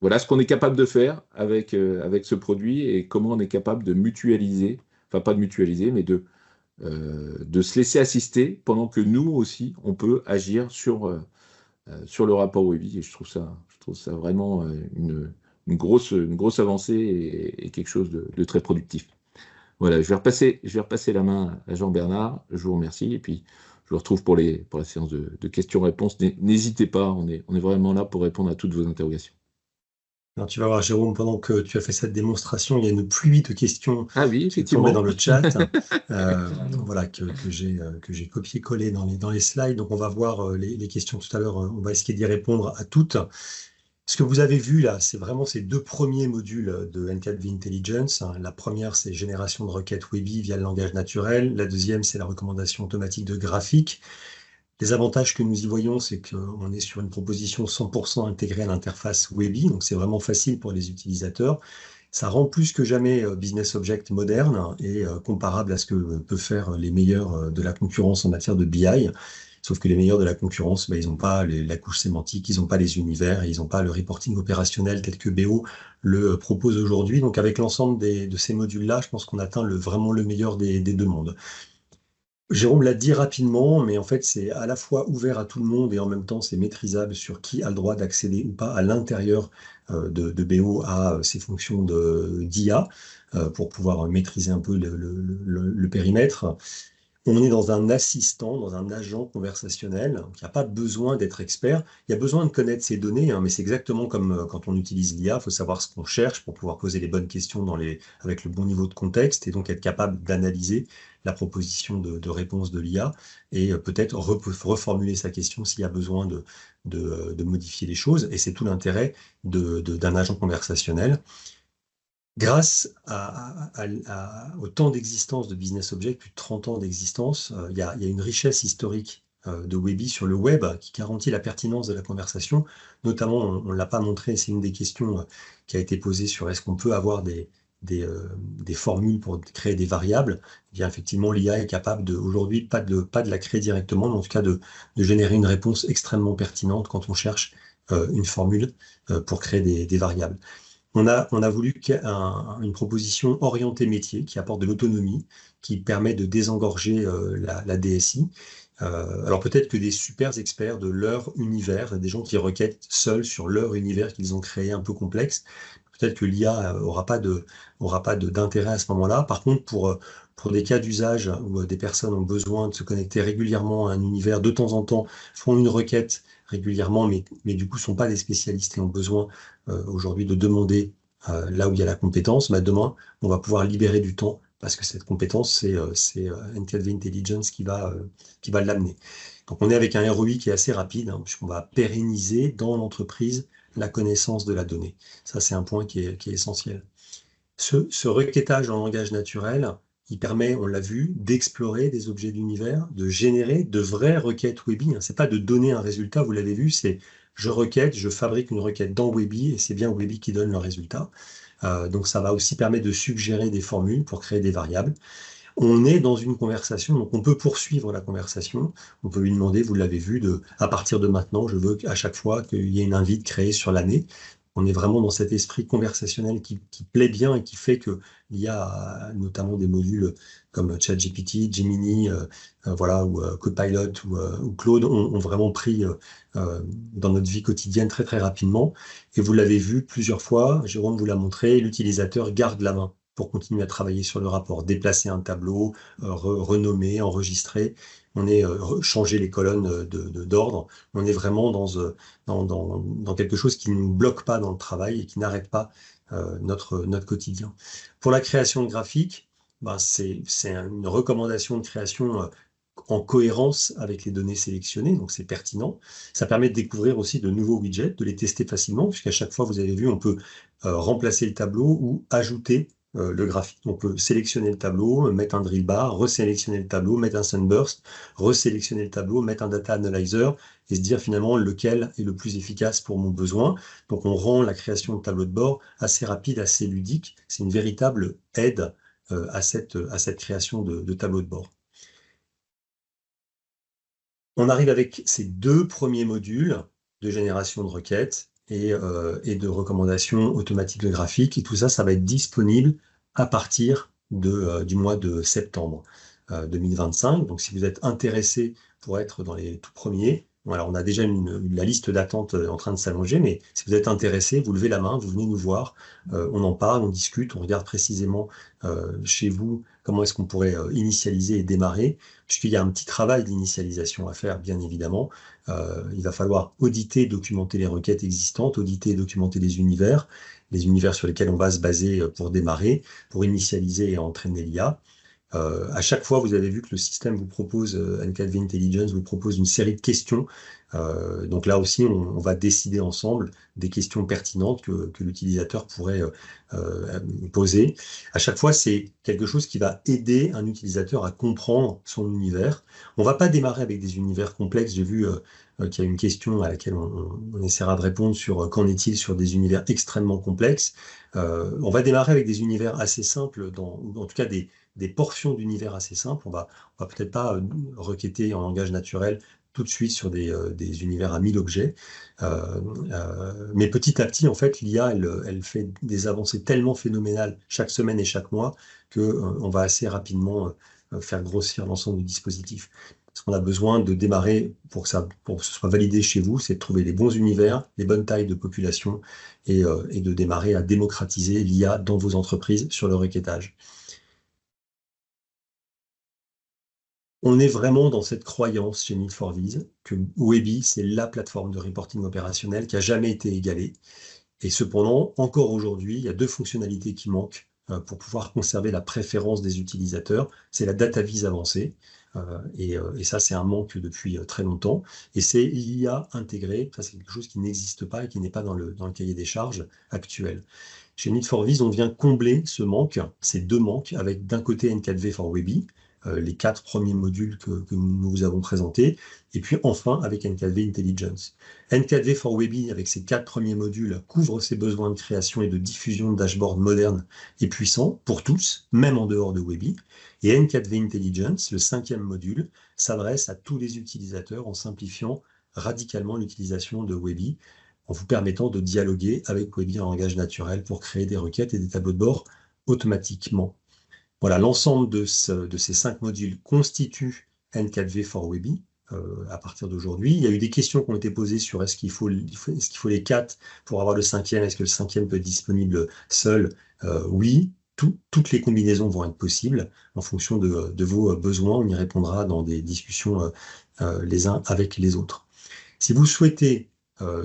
Voilà ce qu'on est capable de faire avec ce produit et comment on est capable de mutualiser, enfin pas de mutualiser, mais de se laisser assister pendant que nous aussi, on peut agir sur le rapport Webby. Et je trouve ça vraiment une grosse avancée et quelque chose de très productif. Voilà, je vais repasser la main à Jean-Bernard. Je vous remercie et puis je vous retrouve pour la séance de questions-réponses. N'hésitez pas, on est vraiment là pour répondre à toutes vos interrogations. Alors, tu vas voir, Jérôme, pendant que tu as fait cette démonstration, il y a une pluie de questions Ah oui, qui est tombée dans effectivement. le chat, voilà, que j'ai copié-collé dans les slides. Donc, on va voir les questions tout à l'heure. On va essayer d'y répondre à toutes. Ce que vous avez vu là, c'est vraiment ces deux premiers modules de N4V Intelligence. La première, c'est génération de requêtes Webby via le langage naturel. La deuxième, c'est la recommandation automatique de graphiques. Les avantages que nous y voyons, c'est qu'on est sur une proposition 100% intégrée à l'interface Webby, donc c'est vraiment facile pour les utilisateurs. Ça rend plus que jamais Business Object moderne et comparable à ce que peuvent faire les meilleurs de la concurrence en matière de BI. Sauf que les meilleurs de la concurrence, ils n'ont pas la couche sémantique, ils n'ont pas les univers, et ils n'ont pas le reporting opérationnel tel que BO le propose aujourd'hui. Donc avec l'ensemble de ces modules-là, je pense qu'on atteint vraiment le meilleur des deux mondes. Jérôme l'a dit rapidement, mais en fait, c'est à la fois ouvert à tout le monde et en même temps, c'est maîtrisable sur qui a le droit d'accéder ou pas à l'intérieur de BO à ces fonctions d'IA pour pouvoir maîtriser un peu le périmètre. On est dans un assistant, dans un agent conversationnel. Donc, il n'y a pas besoin d'être expert. Il y a besoin de connaître ces données, hein, mais c'est exactement comme quand on utilise l'IA. Il faut savoir ce qu'on cherche pour pouvoir poser les bonnes questions avec le bon niveau de contexte et donc être capable d'analyser la proposition de réponse de l'IA et peut-être reformuler sa question s'il y a besoin de modifier les choses. Et c'est tout l'intérêt d'un agent conversationnel. Grâce au temps d'existence de Business Object, plus de 30 ans d'existence, il y a une richesse historique de Webby sur le web qui garantit la pertinence de la conversation. Notamment, on ne l'a pas montré, c'est une des questions qui a été posée sur est-ce qu'on peut avoir des formules pour créer des variables. Eh bien, effectivement, l'IA est capable aujourd'hui, pas de la créer directement, mais en tout cas de générer une réponse extrêmement pertinente quand on cherche une formule pour créer des variables. On a voulu une proposition orientée métier qui apporte de l'autonomie, qui permet de désengorger la DSI. Alors peut-être que des super experts de leur univers, des gens qui requêtent seuls sur leur univers qu'ils ont créé un peu complexe, peut-être que l'IA aura pas d'intérêt à ce moment-là. Par contre, pour des cas d'usage où des personnes ont besoin de se connecter régulièrement à un univers, de temps en temps, font une requête régulièrement, mais du coup, ne sont pas des spécialistes et ont besoin aujourd'hui de demander là où il y a la compétence, demain, on va pouvoir libérer du temps parce que cette compétence, c'est N4V Intelligence qui va l'amener. Donc, on est avec un ROI qui est assez rapide, hein, puisqu'on va pérenniser dans l'entreprise la connaissance de la donnée. Ça, c'est un point qui est essentiel. Ce requêtage en langage naturel, Il permet, on l'a vu, d'explorer des objets d'univers, de générer de vraies requêtes Webby. C'est pas de donner un résultat, vous l'avez vu, c'est je requête, je fabrique une requête dans Webby et c'est bien Webby qui donne le résultat. Donc ça va aussi permettre de suggérer des formules pour créer des variables. On est dans une conversation, donc on peut poursuivre la conversation. On peut lui demander, vous l'avez vu, à partir de maintenant, je veux qu'à chaque fois qu'il y ait une invite créée sur l'année. On est vraiment dans cet esprit conversationnel qui plaît bien et qui fait qu'il y a notamment des modules comme ChatGPT, Gemini, voilà, ou Copilot ou Claude ont vraiment pris dans notre vie quotidienne très très rapidement. Et vous l'avez vu plusieurs fois, Jérôme vous l'a montré, l'utilisateur garde la main pour continuer à travailler sur le rapport, déplacer un tableau, renommer, enregistrer. On est changer les colonnes d'ordre. On est vraiment dans quelque chose qui ne nous bloque pas dans le travail et qui n'arrête pas notre quotidien. Pour la création de graphiques, ben c'est une recommandation de création en cohérence avec les données sélectionnées, donc c'est pertinent. Ça permet de découvrir aussi de nouveaux widgets, de les tester facilement, puisqu'à chaque fois, vous avez vu, on peut remplacer le tableau ou ajouter le graphique. On peut sélectionner le tableau, mettre un drill bar, resélectionner le tableau, mettre un sunburst, resélectionner le tableau, mettre un data analyzer et se dire finalement lequel est le plus efficace pour mon besoin. Donc on rend la création de tableau de bord assez rapide, assez ludique. C'est une véritable aide à cette création de tableau de bord. On arrive avec ces deux premiers modules de génération de requêtes et de recommandations automatiques de graphiques. Et tout ça, ça va être disponible à partir du mois de septembre 2025. Donc, si vous êtes intéressé pour être dans les tout premiers, voilà, on a déjà la liste d'attente en train de s'allonger, mais si vous êtes intéressé, vous levez la main, vous venez nous voir, on en parle, on discute, on regarde précisément chez vous comment est-ce qu'on pourrait initialiser et démarrer, puisqu'il y a un petit travail d'initialisation à faire, bien évidemment. Il va falloir auditer, documenter les requêtes existantes, auditer et documenter les univers sur lesquels on va se baser pour démarrer, pour initialiser et entraîner l'IA. À chaque fois, vous avez vu que le système vous propose, N4V Intelligence vous propose une série de questions. Donc là aussi, on va décider ensemble des questions pertinentes que l'utilisateur pourrait poser. À chaque fois, c'est quelque chose qui va aider un utilisateur à comprendre son univers. On va pas démarrer avec des univers complexes. J'ai vu qu'il y a une question à laquelle on essaiera de répondre sur qu'en est-il sur des univers extrêmement complexes. On va démarrer avec des univers assez simples, ou en tout cas des portions d'univers assez simples. On va peut-être pas requêter en langage naturel tout de suite sur des univers à 1000 objets. Mais petit à petit, en fait, l'IA, elle fait des avancées tellement phénoménales chaque semaine et chaque mois qu'on va assez rapidement faire grossir l'ensemble du dispositif. Ce qu'on a besoin de démarrer pour que ce soit validé chez vous, c'est de trouver les bons univers, les bonnes tailles de population et de démarrer à démocratiser l'IA dans vos entreprises sur le requêtage. On est vraiment dans cette croyance chez Need4Viz que Webby, c'est la plateforme de reporting opérationnel qui a jamais été égalée. Et cependant, encore aujourd'hui, il y a deux fonctionnalités qui manquent pour pouvoir conserver la préférence des utilisateurs. C'est la data vise avancée. Et ça, c'est un manque depuis très longtemps. Et c'est l'IA intégrée. Ça, c'est quelque chose qui n'existe pas et qui n'est pas dans le cahier des charges actuel. Chez Need4Viz, on vient combler ce manque, ces deux manques, avec d'un côté N4V for Webby, les 4 premiers modules que nous vous avons présentés, et puis enfin avec N4V Intelligence. N4V for Webby, avec ces 4 premiers modules, couvre ses besoins de création et de diffusion de dashboards modernes et puissants pour tous, même en dehors de Webby. Et N4V Intelligence, le 5e module, s'adresse à tous les utilisateurs en simplifiant radicalement l'utilisation de Webby, en vous permettant de dialoguer avec Webby en langage naturel pour créer des requêtes et des tableaux de bord automatiquement. Voilà, l'ensemble de ces 5 modules constitue N4V for Webby à partir d'aujourd'hui. Il y a eu des questions qui ont été posées sur est-ce qu'il faut les 4 pour avoir le 5e, est-ce que le 5e peut être disponible seul? Oui, toutes les combinaisons vont être possibles en fonction de vos besoins. On y répondra dans des discussions les uns avec les autres. Si vous souhaitez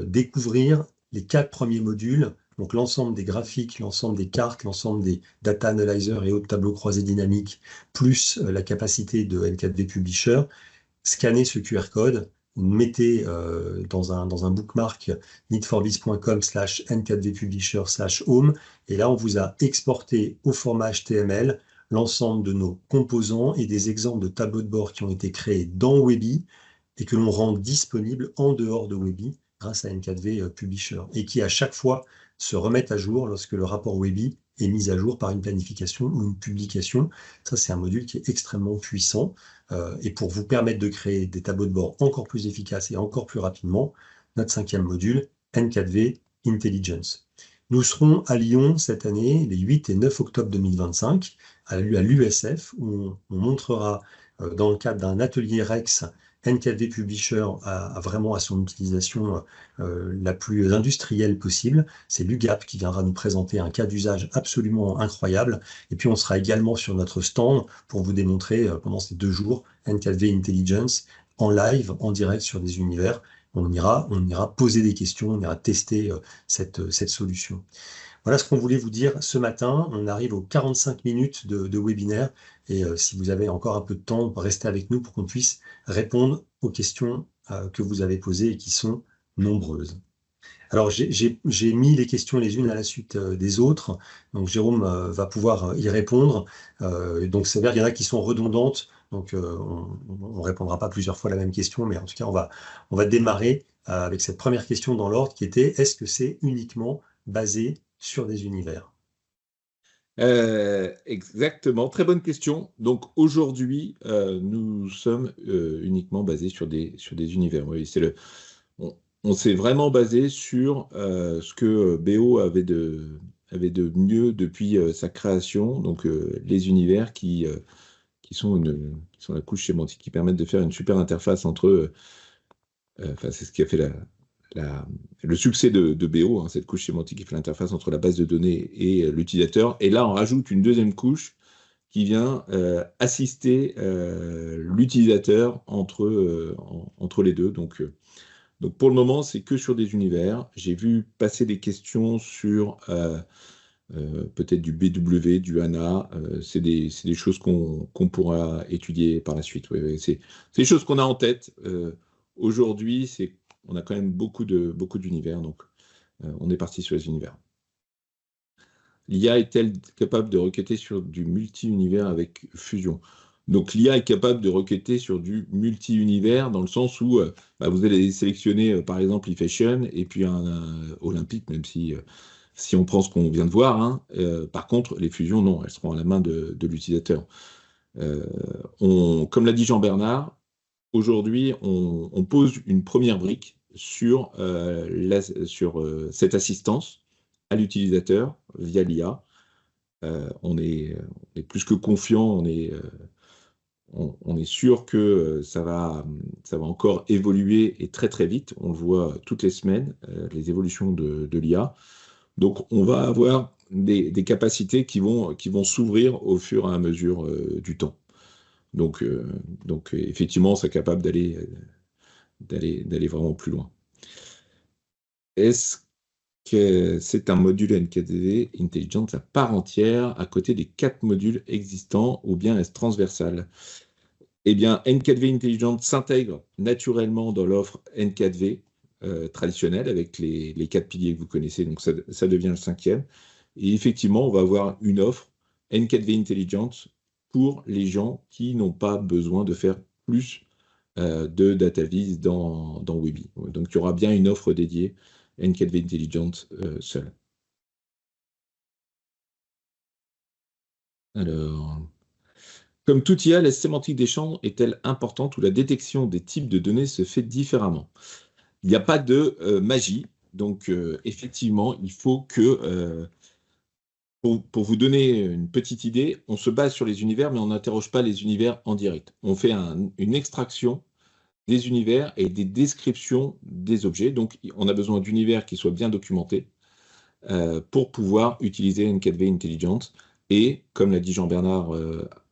découvrir les 4 premiers modules, donc l'ensemble des graphiques, l'ensemble des cartes, l'ensemble des data analyzers et autres tableaux croisés dynamiques, plus la capacité de N4V Publisher, scannez ce QR code, mettez dans un bookmark need4viz.com/N4VPublisher/home, et là on vous a exporté au format HTML l'ensemble de nos composants et des exemples de tableaux de bord qui ont été créés dans Webi et que l'on rend disponibles en dehors de Webi grâce à N4V Publisher et qui à chaque fois se remettent à jour lorsque le rapport Webi est mis à jour par une planification ou une publication. Ça, c'est un module qui est extrêmement puissant. Et pour vous permettre de créer des tableaux de bord encore plus efficaces et encore plus rapidement, notre 5e module, N4V Intelligence. Nous serons à Lyon cette année, les 8 et 9 octobre 2025, à l'USF, où on montrera, dans le cadre d'un atelier Rex, N4V Publisher vraiment à son utilisation la plus industrielle possible. C'est l'UGAP qui viendra nous présenter un cas d'usage absolument incroyable. Et puis on sera également sur notre stand pour vous démontrer pendant ces 2 jours N4V Intelligence en live, en direct sur des univers. On ira poser des questions, on ira tester cette solution. Voilà ce qu'on voulait vous dire ce matin. On arrive aux 45 minutes de webinaire. Et si vous avez encore un peu de temps, restez avec nous pour qu'on puisse répondre aux questions que vous avez posées et qui sont nombreuses. Alors, j'ai mis les questions les unes à la suite des autres. Donc, Jérôme va pouvoir y répondre. Donc, c'est vrai qu'il y en a qui sont redondantes. Donc, on ne répondra pas plusieurs fois la même question. Mais en tout cas, on va démarrer avec cette première question dans l'ordre qui était: est-ce que c'est uniquement basé sur des univers? Exactement, très bonne question. Donc aujourd'hui, nous sommes uniquement basés sur des univers. Oui, on s'est vraiment basé sur ce que BO avait de mieux depuis sa création, donc les univers qui sont la couche sémantique qui permettent de faire une super interface entre c'est ce qui a fait le succès de BO, hein, cette couche sémantique qui fait l'interface entre la base de données et l'utilisateur. Et là, on rajoute une deuxième couche qui vient assister l'utilisateur entre les deux. Donc pour le moment, c'est que sur des univers. J'ai vu passer des questions sur peut-être du BW, du HANA. C'est des choses qu'on pourra étudier par la suite. Oui, c'est des choses qu'on a en tête. Aujourd'hui, on a quand même beaucoup d'univers, donc on est parti sur les univers. L'IA est-elle capable de requêter sur du multi-univers avec Fusion? Donc l'IA est capable de requêter sur du multi-univers dans le sens où vous allez sélectionner par exemple eFashion et puis un Olympique, même si on prend ce qu'on vient de voir. Hein. Par contre, les fusions, non, elles seront à la main de l'utilisateur. Comme l'a dit Jean-Bernard, aujourd'hui, on pose une première brique sur cette assistance à l'utilisateur via l'IA. On est plus que confiant, on est sûr que ça va encore évoluer et très très vite. On le voit toutes les semaines, les évolutions de l'IA. Donc on va avoir des capacités qui vont s'ouvrir au fur et à mesure du temps. Donc effectivement, c'est capable d'aller vraiment plus loin. Est-ce que c'est un module N4V Intelligence à part entière à côté des 4 modules existants ou bien est-ce transversal? Eh bien, N4V Intelligence s'intègre naturellement dans l'offre N4V traditionnelle avec les 4 piliers que vous connaissez, donc ça devient le 5e. Et effectivement, on va avoir une offre N4V Intelligence pour les gens qui n'ont pas besoin de faire plus de data viz dans Webi. Donc, il y aura bien une offre dédiée N4V Intelligence seule. Alors, comme tout IA, la sémantique des champs est-elle importante ou la détection des types de données se fait différemment? Il n'y a pas de magie. Donc, effectivement, il faut que, pour vous donner une petite idée, on se base sur les univers, mais on n'interroge pas les univers en direct. On fait une extraction des univers et des descriptions des objets. Donc, on a besoin d'univers qui soient bien documentés pour pouvoir utiliser N4V Intelligence. Et, comme l'a dit Jean-Bernard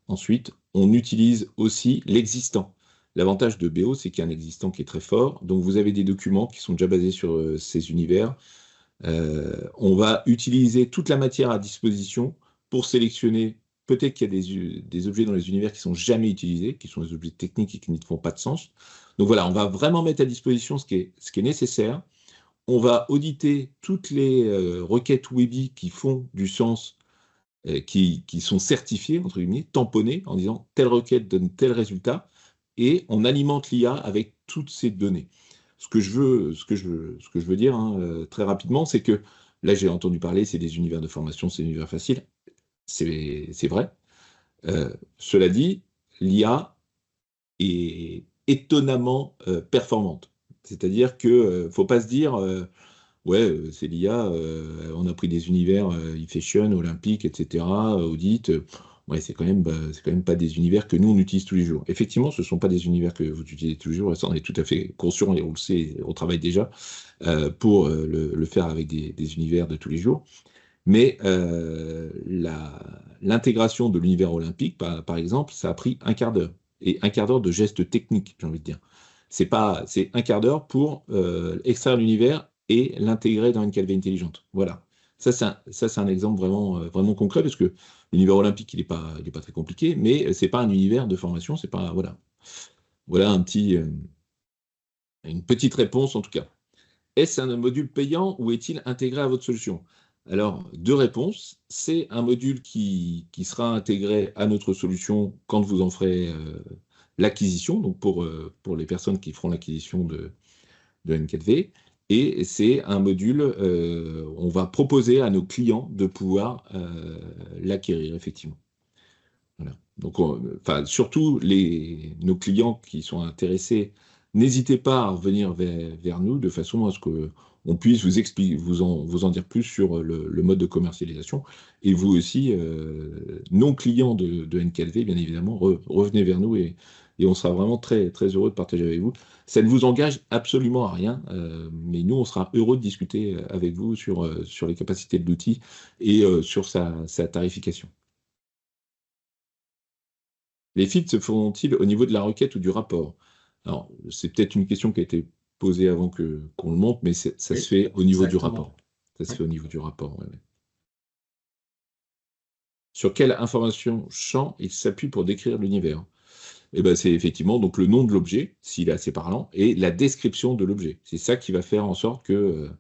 ensuite, on utilise aussi l'existant. L'avantage de BO, c'est qu'il y a un existant qui est très fort. Donc, vous avez des documents qui sont déjà basés sur ces univers. On va utiliser toute la matière à disposition pour sélectionner. Peut-être qu'il y a des objets dans les univers qui ne sont jamais utilisés, qui sont des objets techniques et qui ne font pas de sens. Donc voilà, on va vraiment mettre à disposition ce qui est nécessaire. On va auditer toutes les requêtes Webi qui font du sens qui sont certifiés, entre guillemets, tamponnés, en disant telle requête donne tel résultat, et on alimente l'IA avec toutes ces données. Ce que je veux dire hein, très rapidement, c'est que là, j'ai entendu parler, c'est des univers de formation, c'est des univers faciles. C'est vrai. Cela dit, l'IA est étonnamment performante. C'est-à-dire qu'il ne faut pas se dire, ouais, c'est l'IA, on a pris des univers e-fashion, olympique, etc., audit. Ouais, c'est quand même pas des univers que nous, on utilise tous les jours. Effectivement, ce ne sont pas des univers que vous utilisez tous les jours, ça, on est tout à fait conscient et on le sait, on travaille déjà pour le faire avec des univers de tous les jours. Mais l'intégration de l'univers olympique, par exemple, ça a pris un quart d'heure. Et un quart d'heure de gestes techniques, j'ai envie de dire. C'est un quart d'heure pour extraire l'univers et l'intégrer dans une calvé intelligente. Voilà. C'est un exemple vraiment concret, parce que l'univers olympique, il est pas très compliqué, mais c'est pas un univers de formation, c'est pas, voilà. Voilà une petite réponse, en tout cas. Est-ce un module payant ou est-il intégré à votre solution? Alors, deux réponses. C'est un module qui sera intégré à notre solution quand vous en ferez l'acquisition, donc pour les personnes qui feront l'acquisition de N4V. Et c'est un module, on va proposer à nos clients de pouvoir l'acquérir, effectivement. Voilà. Donc, enfin, surtout nos clients qui sont intéressés, n'hésitez pas à revenir vers nous de façon à ce que on puisse vous expliquer, vous en dire plus sur le mode de commercialisation. Et vous aussi, non clients de NKLV, bien évidemment, revenez vers nous et on sera vraiment très, très heureux de partager avec vous. Ça ne vous engage absolument à rien, mais nous, on sera heureux de discuter avec vous sur les capacités de l'outil et sur sa tarification. Les feeds se font-ils au niveau de la requête ou du rapport? Alors, c'est peut-être une question qui a été posée avant qu'on le monte, mais ça se Oui, fait au niveau du exactement. rapport. Ça se Oui. fait au niveau du rapport, ouais. Sur quelle information champ il s'appuie pour décrire l'univers? Eh ben, c'est effectivement donc le nom de l'objet, s'il est assez parlant, et la description de l'objet. C'est ça qui va faire en sorte que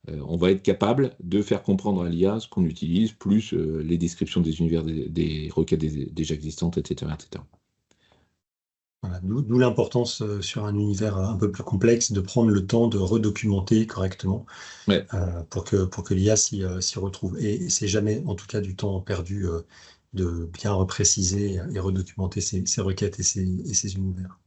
on va être capable de faire comprendre à l'IA ce qu'on utilise, plus les descriptions des univers des requêtes déjà existantes, etc., etc. Voilà, d'où l'importance sur un univers un peu plus complexe de prendre le temps de redocumenter correctement Ouais. pour que l'IA s'y retrouve. Et c'est jamais, en tout cas, du temps perdu de bien repréciser et redocumenter ces requêtes et ces univers.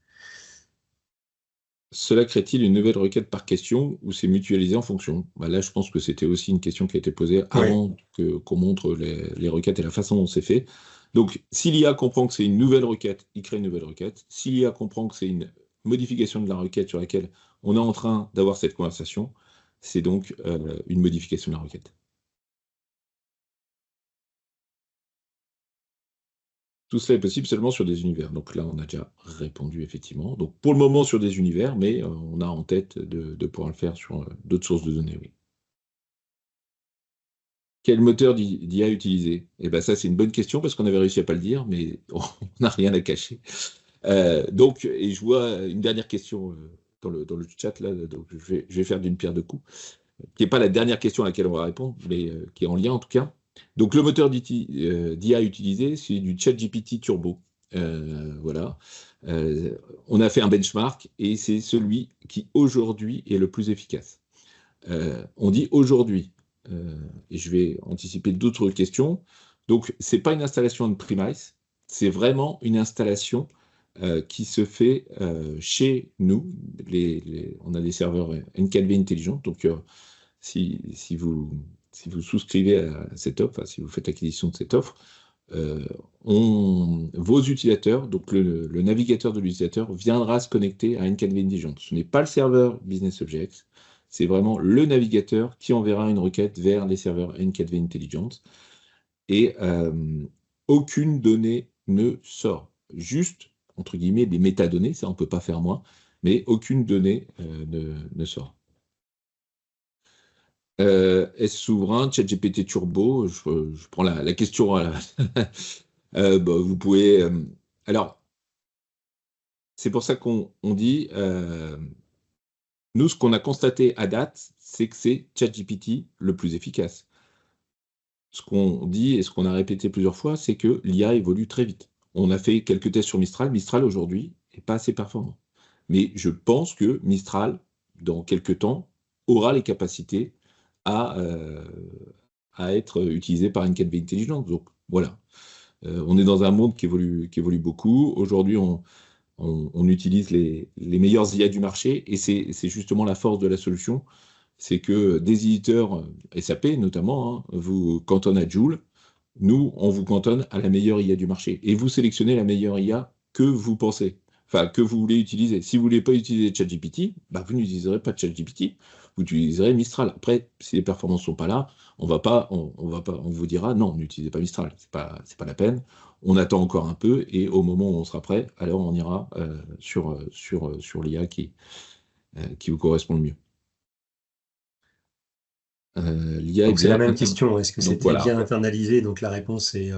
Cela crée-t-il une nouvelle requête par question ou c'est mutualisé en fonction? Bah là, je pense que c'était aussi une question qui a été posée Oui, avant qu'on montre les requêtes et la façon dont c'est fait. Donc, si l'IA comprend que c'est une nouvelle requête, il crée une nouvelle requête. Si l'IA comprend que c'est une modification de la requête sur laquelle on est en train d'avoir cette conversation, c'est donc une modification de la requête. Tout cela est possible seulement sur des univers. Donc là, on a déjà répondu effectivement. Donc pour le moment sur des univers, mais on a en tête de pouvoir le faire sur d'autres sources de données, oui. Quel moteur d'IA utiliser? Eh ben ça, c'est une bonne question parce qu'on avait réussi à pas le dire, mais on n'a rien à cacher. Donc, et je vois une dernière question dans le chat là, donc je vais faire d'une pierre deux coups, qui n'est pas la dernière question à laquelle on va répondre, mais qui est en lien en tout cas. Donc, le moteur d'IA utilisé, c'est du ChatGPT Turbo. Voilà. On a fait un benchmark et c'est celui qui aujourd'hui est le plus efficace. On dit aujourd'hui, et je vais anticiper d'autres questions. Donc, ce n'est pas une installation on-premise, c'est vraiment une installation qui se fait chez nous. On a des serveurs NKV intelligents, donc si vous souscrivez à cette offre, si vous faites l'acquisition de cette offre, euh, vos utilisateurs, donc le navigateur de l'utilisateur, viendra se connecter à NKV Intelligent. Ce n'est pas le serveur Business Objects, c'est vraiment le navigateur qui enverra une requête vers les serveurs NKV Intelligent. Et aucune donnée ne sort. Juste, entre guillemets, des métadonnées, ça on ne peut pas faire moins, mais aucune donnée ne sort. Est-ce souverain, ChatGPT Turbo? Je prends la question. Bah, vous pouvez. Alors, c'est pour ça qu'on dit. Nous, ce qu'on a constaté à date, c'est que c'est ChatGPT le plus efficace. ce qu'on dit et ce qu'on a répété plusieurs fois, c'est que l'IA évolue très vite. On a fait quelques tests sur Mistral. Mistral, aujourd'hui, n'est pas assez performant. Mais je pense que Mistral, dans quelques temps, aura les capacités à, euh, à être utilisé par une 4V intelligente. Donc, voilà. On est dans un monde qui évolue beaucoup. Aujourd'hui, on utilise les meilleurs IA du marché et c'est justement la force de la solution. C'est que des éditeurs SAP, notamment, hein, vous cantonnent à Joule. Nous, on vous cantonne à la meilleure IA du marché. Et vous sélectionnez la meilleure IA que vous pensez, enfin, que vous voulez utiliser. Si vous ne voulez pas utiliser ChatGPT, bah, vous n'utiliserez pas ChatGPT, vous utiliserez Mistral. Après, si les performances ne sont pas là, on vous dira non, n'utilisez pas Mistral, c'est pas la peine. On attend encore un peu et au moment où on sera prêt, alors on ira sur l'IA qui vous correspond le mieux. L'IA est Donc c'est la bien. même question, est-ce que Donc c'était voilà. bien internalisé? Donc la réponse est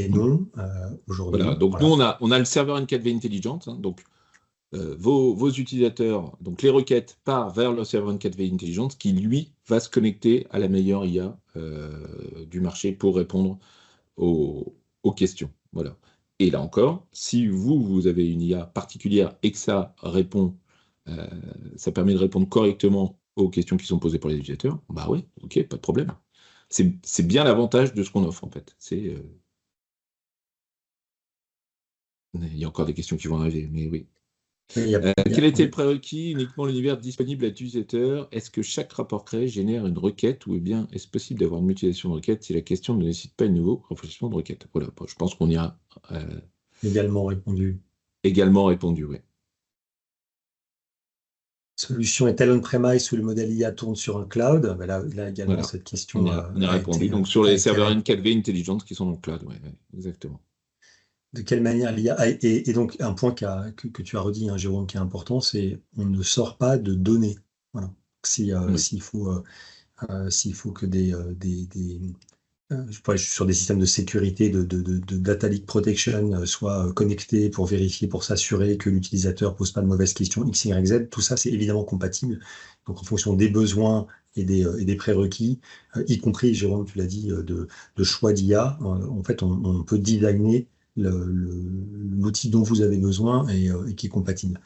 non Voilà. aujourd'hui. Donc nous, Voilà. on a le serveur N4V Intelligent. Hein. Donc vos utilisateurs, donc les requêtes partent vers le serveur N4V Intelligent qui, lui, va se connecter à la meilleure IA du marché pour répondre aux questions. Voilà. Et là encore, si vous avez une IA particulière et que euh, ça permet de répondre correctement aux questions qui sont posées par les utilisateurs, bah oui, ok, pas de problème. C'est bien l'avantage de ce qu'on offre, en fait. Il y a encore des questions qui vont arriver, mais oui. Oui, Quel était le oui. prérequis? Uniquement l'univers disponible à l'utilisateur. Est-ce que chaque rapport créé génère une requête ou bien est-ce possible d'avoir une mutualisation de requête si la question ne nécessite pas une nouveau réfléchissement de requête? Voilà, bon, je pense qu'on y a Également répondu. également répondu, oui. Solution est-elle on-premise où le modèle IA tourne sur un cloud? Ben là également, Voilà, cette question on y a répondu. Donc sur a les été serveurs répondue. N4V intelligentes qui sont dans le cloud, oui, exactement. De quelle manière l'IA et donc un point que tu as redit, hein, Jérôme, qui est important, c'est on ne sort pas de données. Voilà. Oui. S'il faut que je suis sur des systèmes de sécurité, de data leak protection soient connectés pour vérifier, pour s'assurer que l'utilisateur pose pas de mauvaises questions, X, Y, Z, tout ça c'est évidemment compatible. Donc en fonction des besoins et des prérequis, y compris, Jérôme, tu l'as dit, de choix d'IA, en fait on peut designer l'outil dont vous avez besoin et qui est compatible.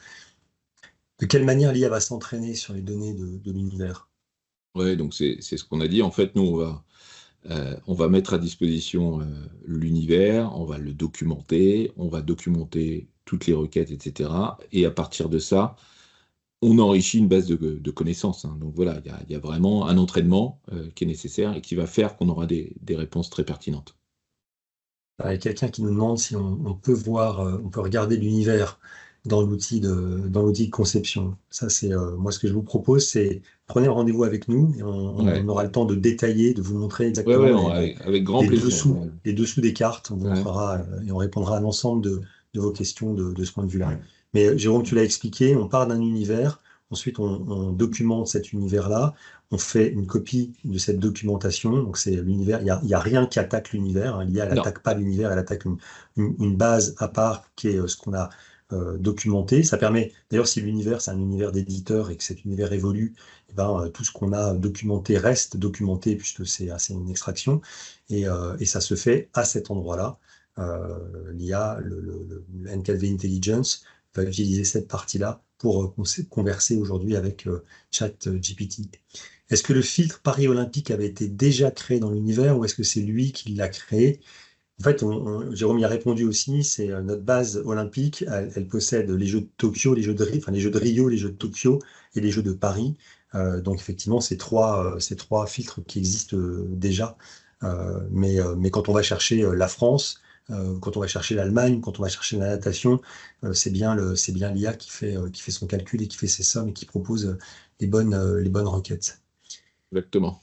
De quelle manière l'IA va s'entraîner sur les données de l'univers? Ouais, donc c'est ce qu'on a dit. En fait, nous, on va mettre à disposition l'univers, on va le documenter, on va documenter toutes les requêtes, etc. Et à partir de ça, on enrichit une base de connaissances. Hein. Donc voilà, il y a vraiment un entraînement qui est nécessaire et qui va faire qu'on aura des réponses très pertinentes. Il y a quelqu'un qui nous demande si on peut voir, on peut regarder l'univers dans l'outil de conception. Ça, c'est moi ce que je vous propose, c'est prenez rendez-vous avec nous et on Ouais, aura le temps de détailler, de vous montrer ouais, exactement avec grand plaisir. Ouais. les dessous des cartes. On vous Ouais. montrera et on répondra à l'ensemble de vos questions de ce point de vue-là. Mais Jérôme, tu l'as expliqué, on part d'un univers, ensuite on documente cet univers-là, on fait une copie de cette documentation. Donc c'est l'univers, il y a rien qui attaque l'univers. Hein. L'IA, elle Non, attaque pas l'univers, elle attaque une base à part qui est ce qu'on a documenté. Ça permet, d'ailleurs, si l'univers, c'est un univers d'éditeur et que cet univers évolue, eh ben, tout ce qu'on a documenté reste documenté puisque c'est une extraction et ça se fait à cet endroit-là. L'IA, le N4V Intelligence va utiliser cette partie-là pour converser aujourd'hui avec ChatGPT. Est-ce que le filtre Paris Olympique avait été déjà créé dans l'univers ou est-ce que c'est lui qui l'a créé? En fait, Jérôme y a répondu aussi, c'est notre base olympique, elle possède les Jeux de Tokyo, enfin, les Jeux de Rio, les Jeux de Tokyo et les Jeux de Paris. Donc effectivement, ces trois filtres qui existent déjà. Mais quand on va chercher la France, quand on va chercher l'Allemagne, quand on va chercher la natation, c'est bien l'IA qui fait son calcul et qui fait ses sommes et qui propose les bonnes requêtes. exactement.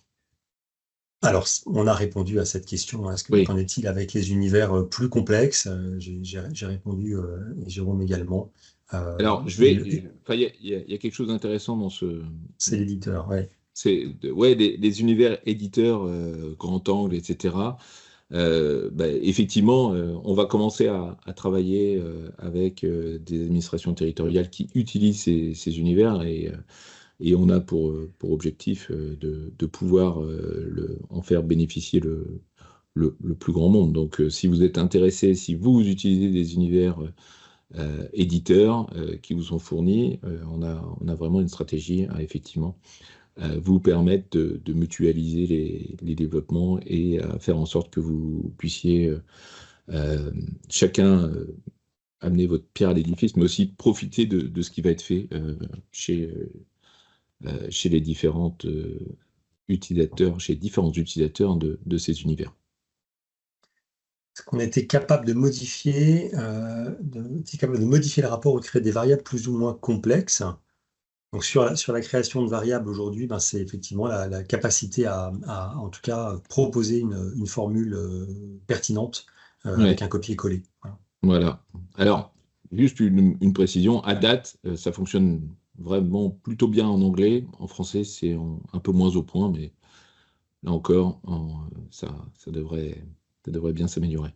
Alors, on a répondu à cette question. Hein. Oui. Qu'en est-il avec les univers plus complexes? J'ai répondu, et Jérôme également. Alors, enfin, il y a quelque chose d'intéressant dans C'est l'éditeur, ouais. ouais, des univers éditeurs, grand angle, etc. Bah, effectivement, on va commencer à travailler avec des administrations territoriales qui utilisent ces univers et Et on a pour objectif de pouvoir en faire bénéficier le plus grand monde. Donc, si vous êtes intéressé, si vous utilisez des univers éditeurs qui vous sont fournis, on a vraiment une stratégie à effectivement vous permettre de mutualiser les développements et à faire en sorte que vous puissiez euh, chacun amener votre pierre à l'édifice, mais aussi profiter de ce qui va être fait chez les différentes utilisateurs, chez différents utilisateurs de ces univers. Est-ce qu'on était capable de modifier, était capable de modifier le rapport ou de créer des variables plus ou moins complexes? Donc sur la création de variables aujourd'hui, ben, c'est effectivement la capacité en tout cas, proposer une formule pertinente avec Ouais, un copier-coller. Voilà. voilà. Alors, juste une précision, à date, ça fonctionne vraiment plutôt bien en anglais. En français, c'est un peu moins au point, mais là encore, ça devrait bien s'améliorer.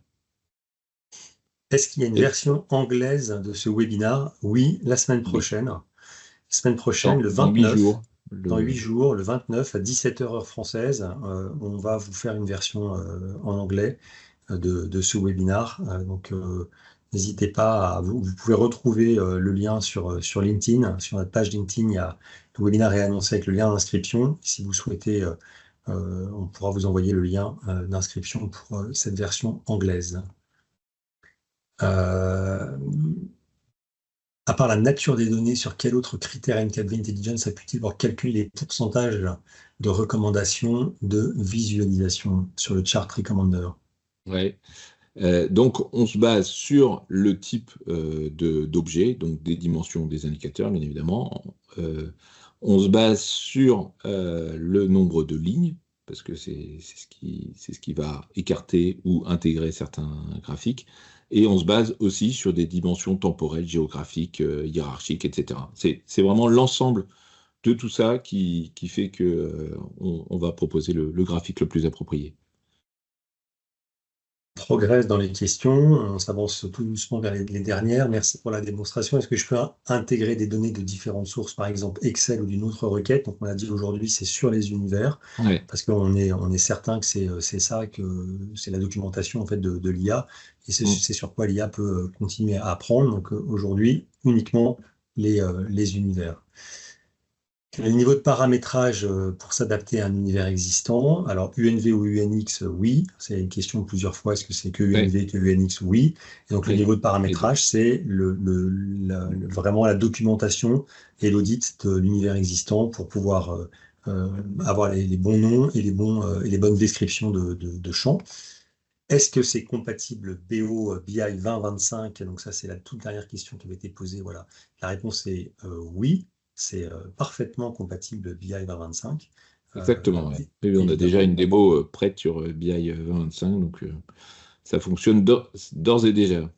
Est-ce qu'il y a une Et version anglaise de ce webinar? Oui, la semaine oui, prochaine. La semaine prochaine, le dans 8 jours, 29, dans 8 jours, le 29 à 17h heure française, on va vous faire une version en anglais de ce webinar. Donc, n'hésitez pas vous pouvez retrouver le lien sur LinkedIn. Sur notre page LinkedIn, le webinaire est annoncé avec le lien d'inscription. Si vous souhaitez, on pourra vous envoyer le lien d'inscription pour cette version anglaise. Euh, À part la nature des données, sur quel autre critère N4V Intelligence appuie-t-il pour calculer les pourcentages de recommandations de visualisation sur le chart recommender? ouais. Donc, on se base sur le type d'objet, donc des dimensions des indicateurs, bien évidemment. On se base sur le nombre de lignes, parce que c'est ce qui va écarter ou intégrer certains graphiques. Et on se base aussi sur des dimensions temporelles, géographiques, hiérarchiques, etc. C'est vraiment l'ensemble de tout ça qui fait que on va proposer le graphique le plus approprié. Progresse dans les questions, on s'avance tout doucement vers les dernières. Merci pour la démonstration. Est-ce que je peux intégrer des données de différentes sources, par exemple Excel ou d'une autre requête? Donc, on a dit aujourd'hui, c'est sur les univers, Ouais. parce qu'on est certain que c'est ça, que c'est la documentation en fait de l'IA, et Mm. c'est sur quoi l'IA peut continuer à apprendre. Donc, aujourd'hui, uniquement les univers. Le niveau de paramétrage pour s'adapter à un univers existant. Alors, UNV ou UNX, oui. C'est une question plusieurs fois. Est-ce que c'est que Ouais. UNV, que UNX? Oui. Et donc, le Les, niveau de les deux. paramétrage, c'est vraiment la documentation et l'audit de l'univers existant pour pouvoir avoir les bons noms et les bonnes descriptions de champs. Est-ce que c'est compatible BO BI 2025? Donc ça, c'est la toute dernière question qui avait été posée. Voilà. La réponse est oui, c'est parfaitement compatible BI 2025, Exactement, ouais. Oui, on a déjà évidemment. une démo prête sur BI 2025, donc ça fonctionne d'ores et déjà.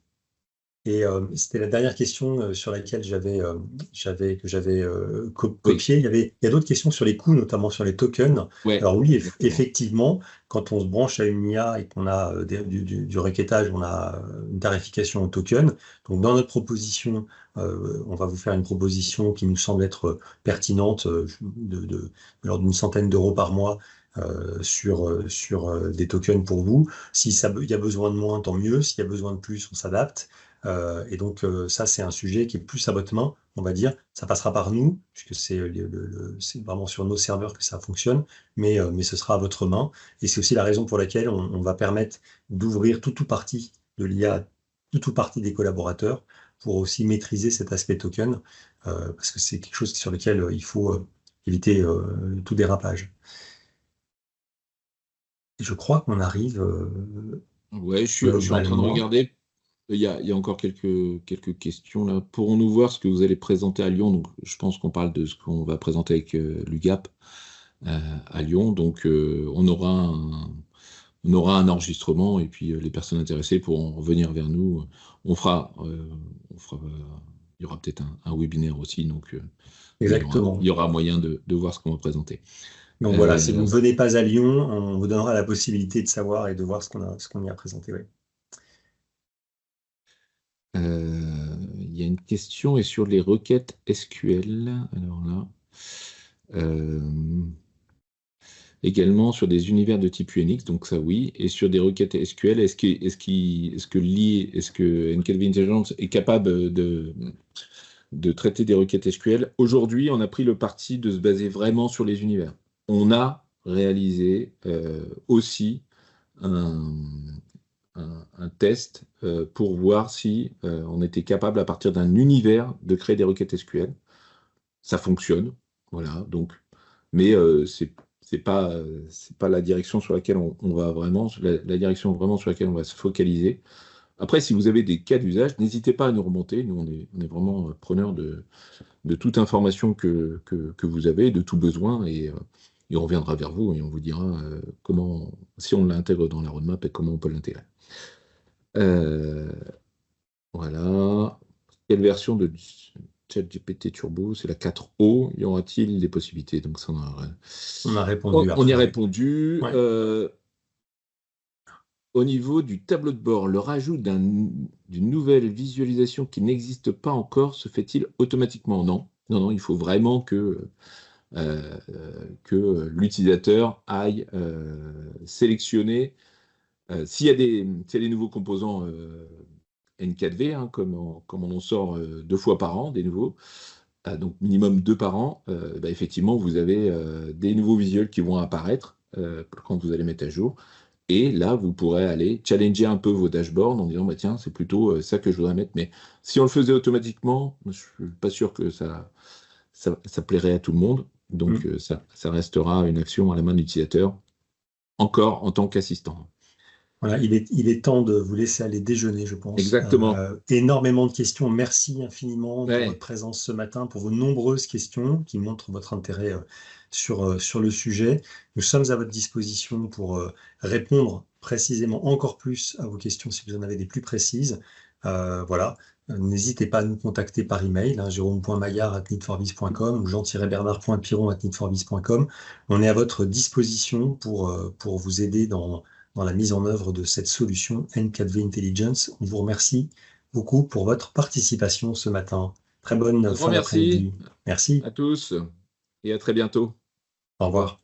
Et c'était la dernière question sur laquelle que j'avais Oui, copié. Il y a d'autres questions sur les coûts, notamment sur les tokens. ouais, Alors oui, exactement. effectivement, quand on se branche à une IA et qu'on a du requêtage, on a une tarification au token. Donc dans notre proposition, on va vous faire une proposition qui nous semble être pertinente de l'ordre d'une centaine d'euros par mois sur des tokens pour vous. Si il y a besoin de moins, tant mieux. S'il y a besoin de plus, on s'adapte. Et donc, ça, c'est un sujet qui est plus à votre main, on va dire. Ça passera par nous, puisque c'est vraiment sur nos serveurs que ça fonctionne, mais ce sera à votre main. Et c'est aussi la raison pour laquelle on va permettre d'ouvrir tout ou partie de l'IA, tout ou partie des collaborateurs, pour aussi maîtriser cet aspect token, parce que c'est quelque chose sur lequel il faut éviter tout dérapage. Et je crois qu'on arrive Ouais, je suis en train de globalement. regarder. Il y a encore quelques questions là. Pourrons-nous voir ce que vous allez présenter à Lyon? Donc, je pense qu'on parle de ce qu'on va présenter avec l'UGAP à Lyon. Donc, on aura un enregistrement et puis les personnes intéressées pourront revenir vers nous. On fera, on fera, il y aura peut-être un webinaire aussi. Donc, il Exactement. y aura moyen de voir ce qu'on va présenter. Donc voilà, si vous Euh, ne venez pas à Lyon, on vous donnera la possibilité de savoir et de voir ce qu'on y a présenté. Oui. il y a une question et sur les requêtes SQL. Alors là. Euh, Également sur des univers de type Unix, donc ça oui, et sur des requêtes SQL, est-ce que NKV Intelligence est capable de traiter des requêtes SQL? Aujourd'hui, on a pris le parti de se baser vraiment sur les univers. On a réalisé aussi un, un test pour voir si on était capable, à partir d'un univers, de créer des requêtes SQL. Ça fonctionne, voilà. Donc, mais c'est pas la direction sur laquelle on va vraiment, la direction vraiment sur laquelle on va se focaliser. Après, si vous avez des cas d'usage, n'hésitez pas à nous remonter. Nous, on est vraiment preneurs de toute information que vous avez, de tout besoin, et on reviendra vers vous et on vous dira comment, si on l'intègre dans la roadmap et comment on peut l'intégrer. Euh, voilà. Quelle version de ChatGPT Turbo? C'est la 4O. Y aura-t-il des possibilités? Donc ça, On a répondu on y a après. répondu. Ouais. Au niveau du tableau de bord, le rajout d'une nouvelle visualisation qui n'existe pas encore se fait-il automatiquement? Non. Non, non, il faut vraiment que l'utilisateur aille sélectionner s'il y a des nouveaux composants N4V, hein, comme on en sort 2 fois par an, des nouveaux, donc minimum 2 par an, bah, effectivement, vous avez des nouveaux visuels qui vont apparaître quand vous allez mettre à jour. Et là, vous pourrez aller challenger un peu vos dashboards en disant, bah, tiens, c'est plutôt ça que je voudrais mettre. Mais si on le faisait automatiquement, je ne suis pas sûr que ça plairait à tout le monde. Donc, Mm. ça restera une action à la main de l'utilisateur, encore en tant qu'assistant. Voilà, il est temps de vous laisser aller déjeuner, je pense. Exactement. Énormément de questions. Merci infiniment pour votre Ouais. présence ce matin, pour vos nombreuses questions qui montrent votre intérêt sur le sujet. Nous sommes à votre disposition pour répondre précisément encore plus à vos questions si vous en avez des plus précises. Voilà. N'hésitez pas à nous contacter par email, hein, jérôme.maillard@nidforvis.com ou jean-bernard.piron@nidforvis.com. On est à votre disposition pour vous aider dans la mise en œuvre de cette solution N4V Intelligence. On vous remercie beaucoup pour votre participation ce matin. Très bonne Un grand fin merci d'après-midi. Merci. à tous et à très bientôt. Au Au revoir. revoir.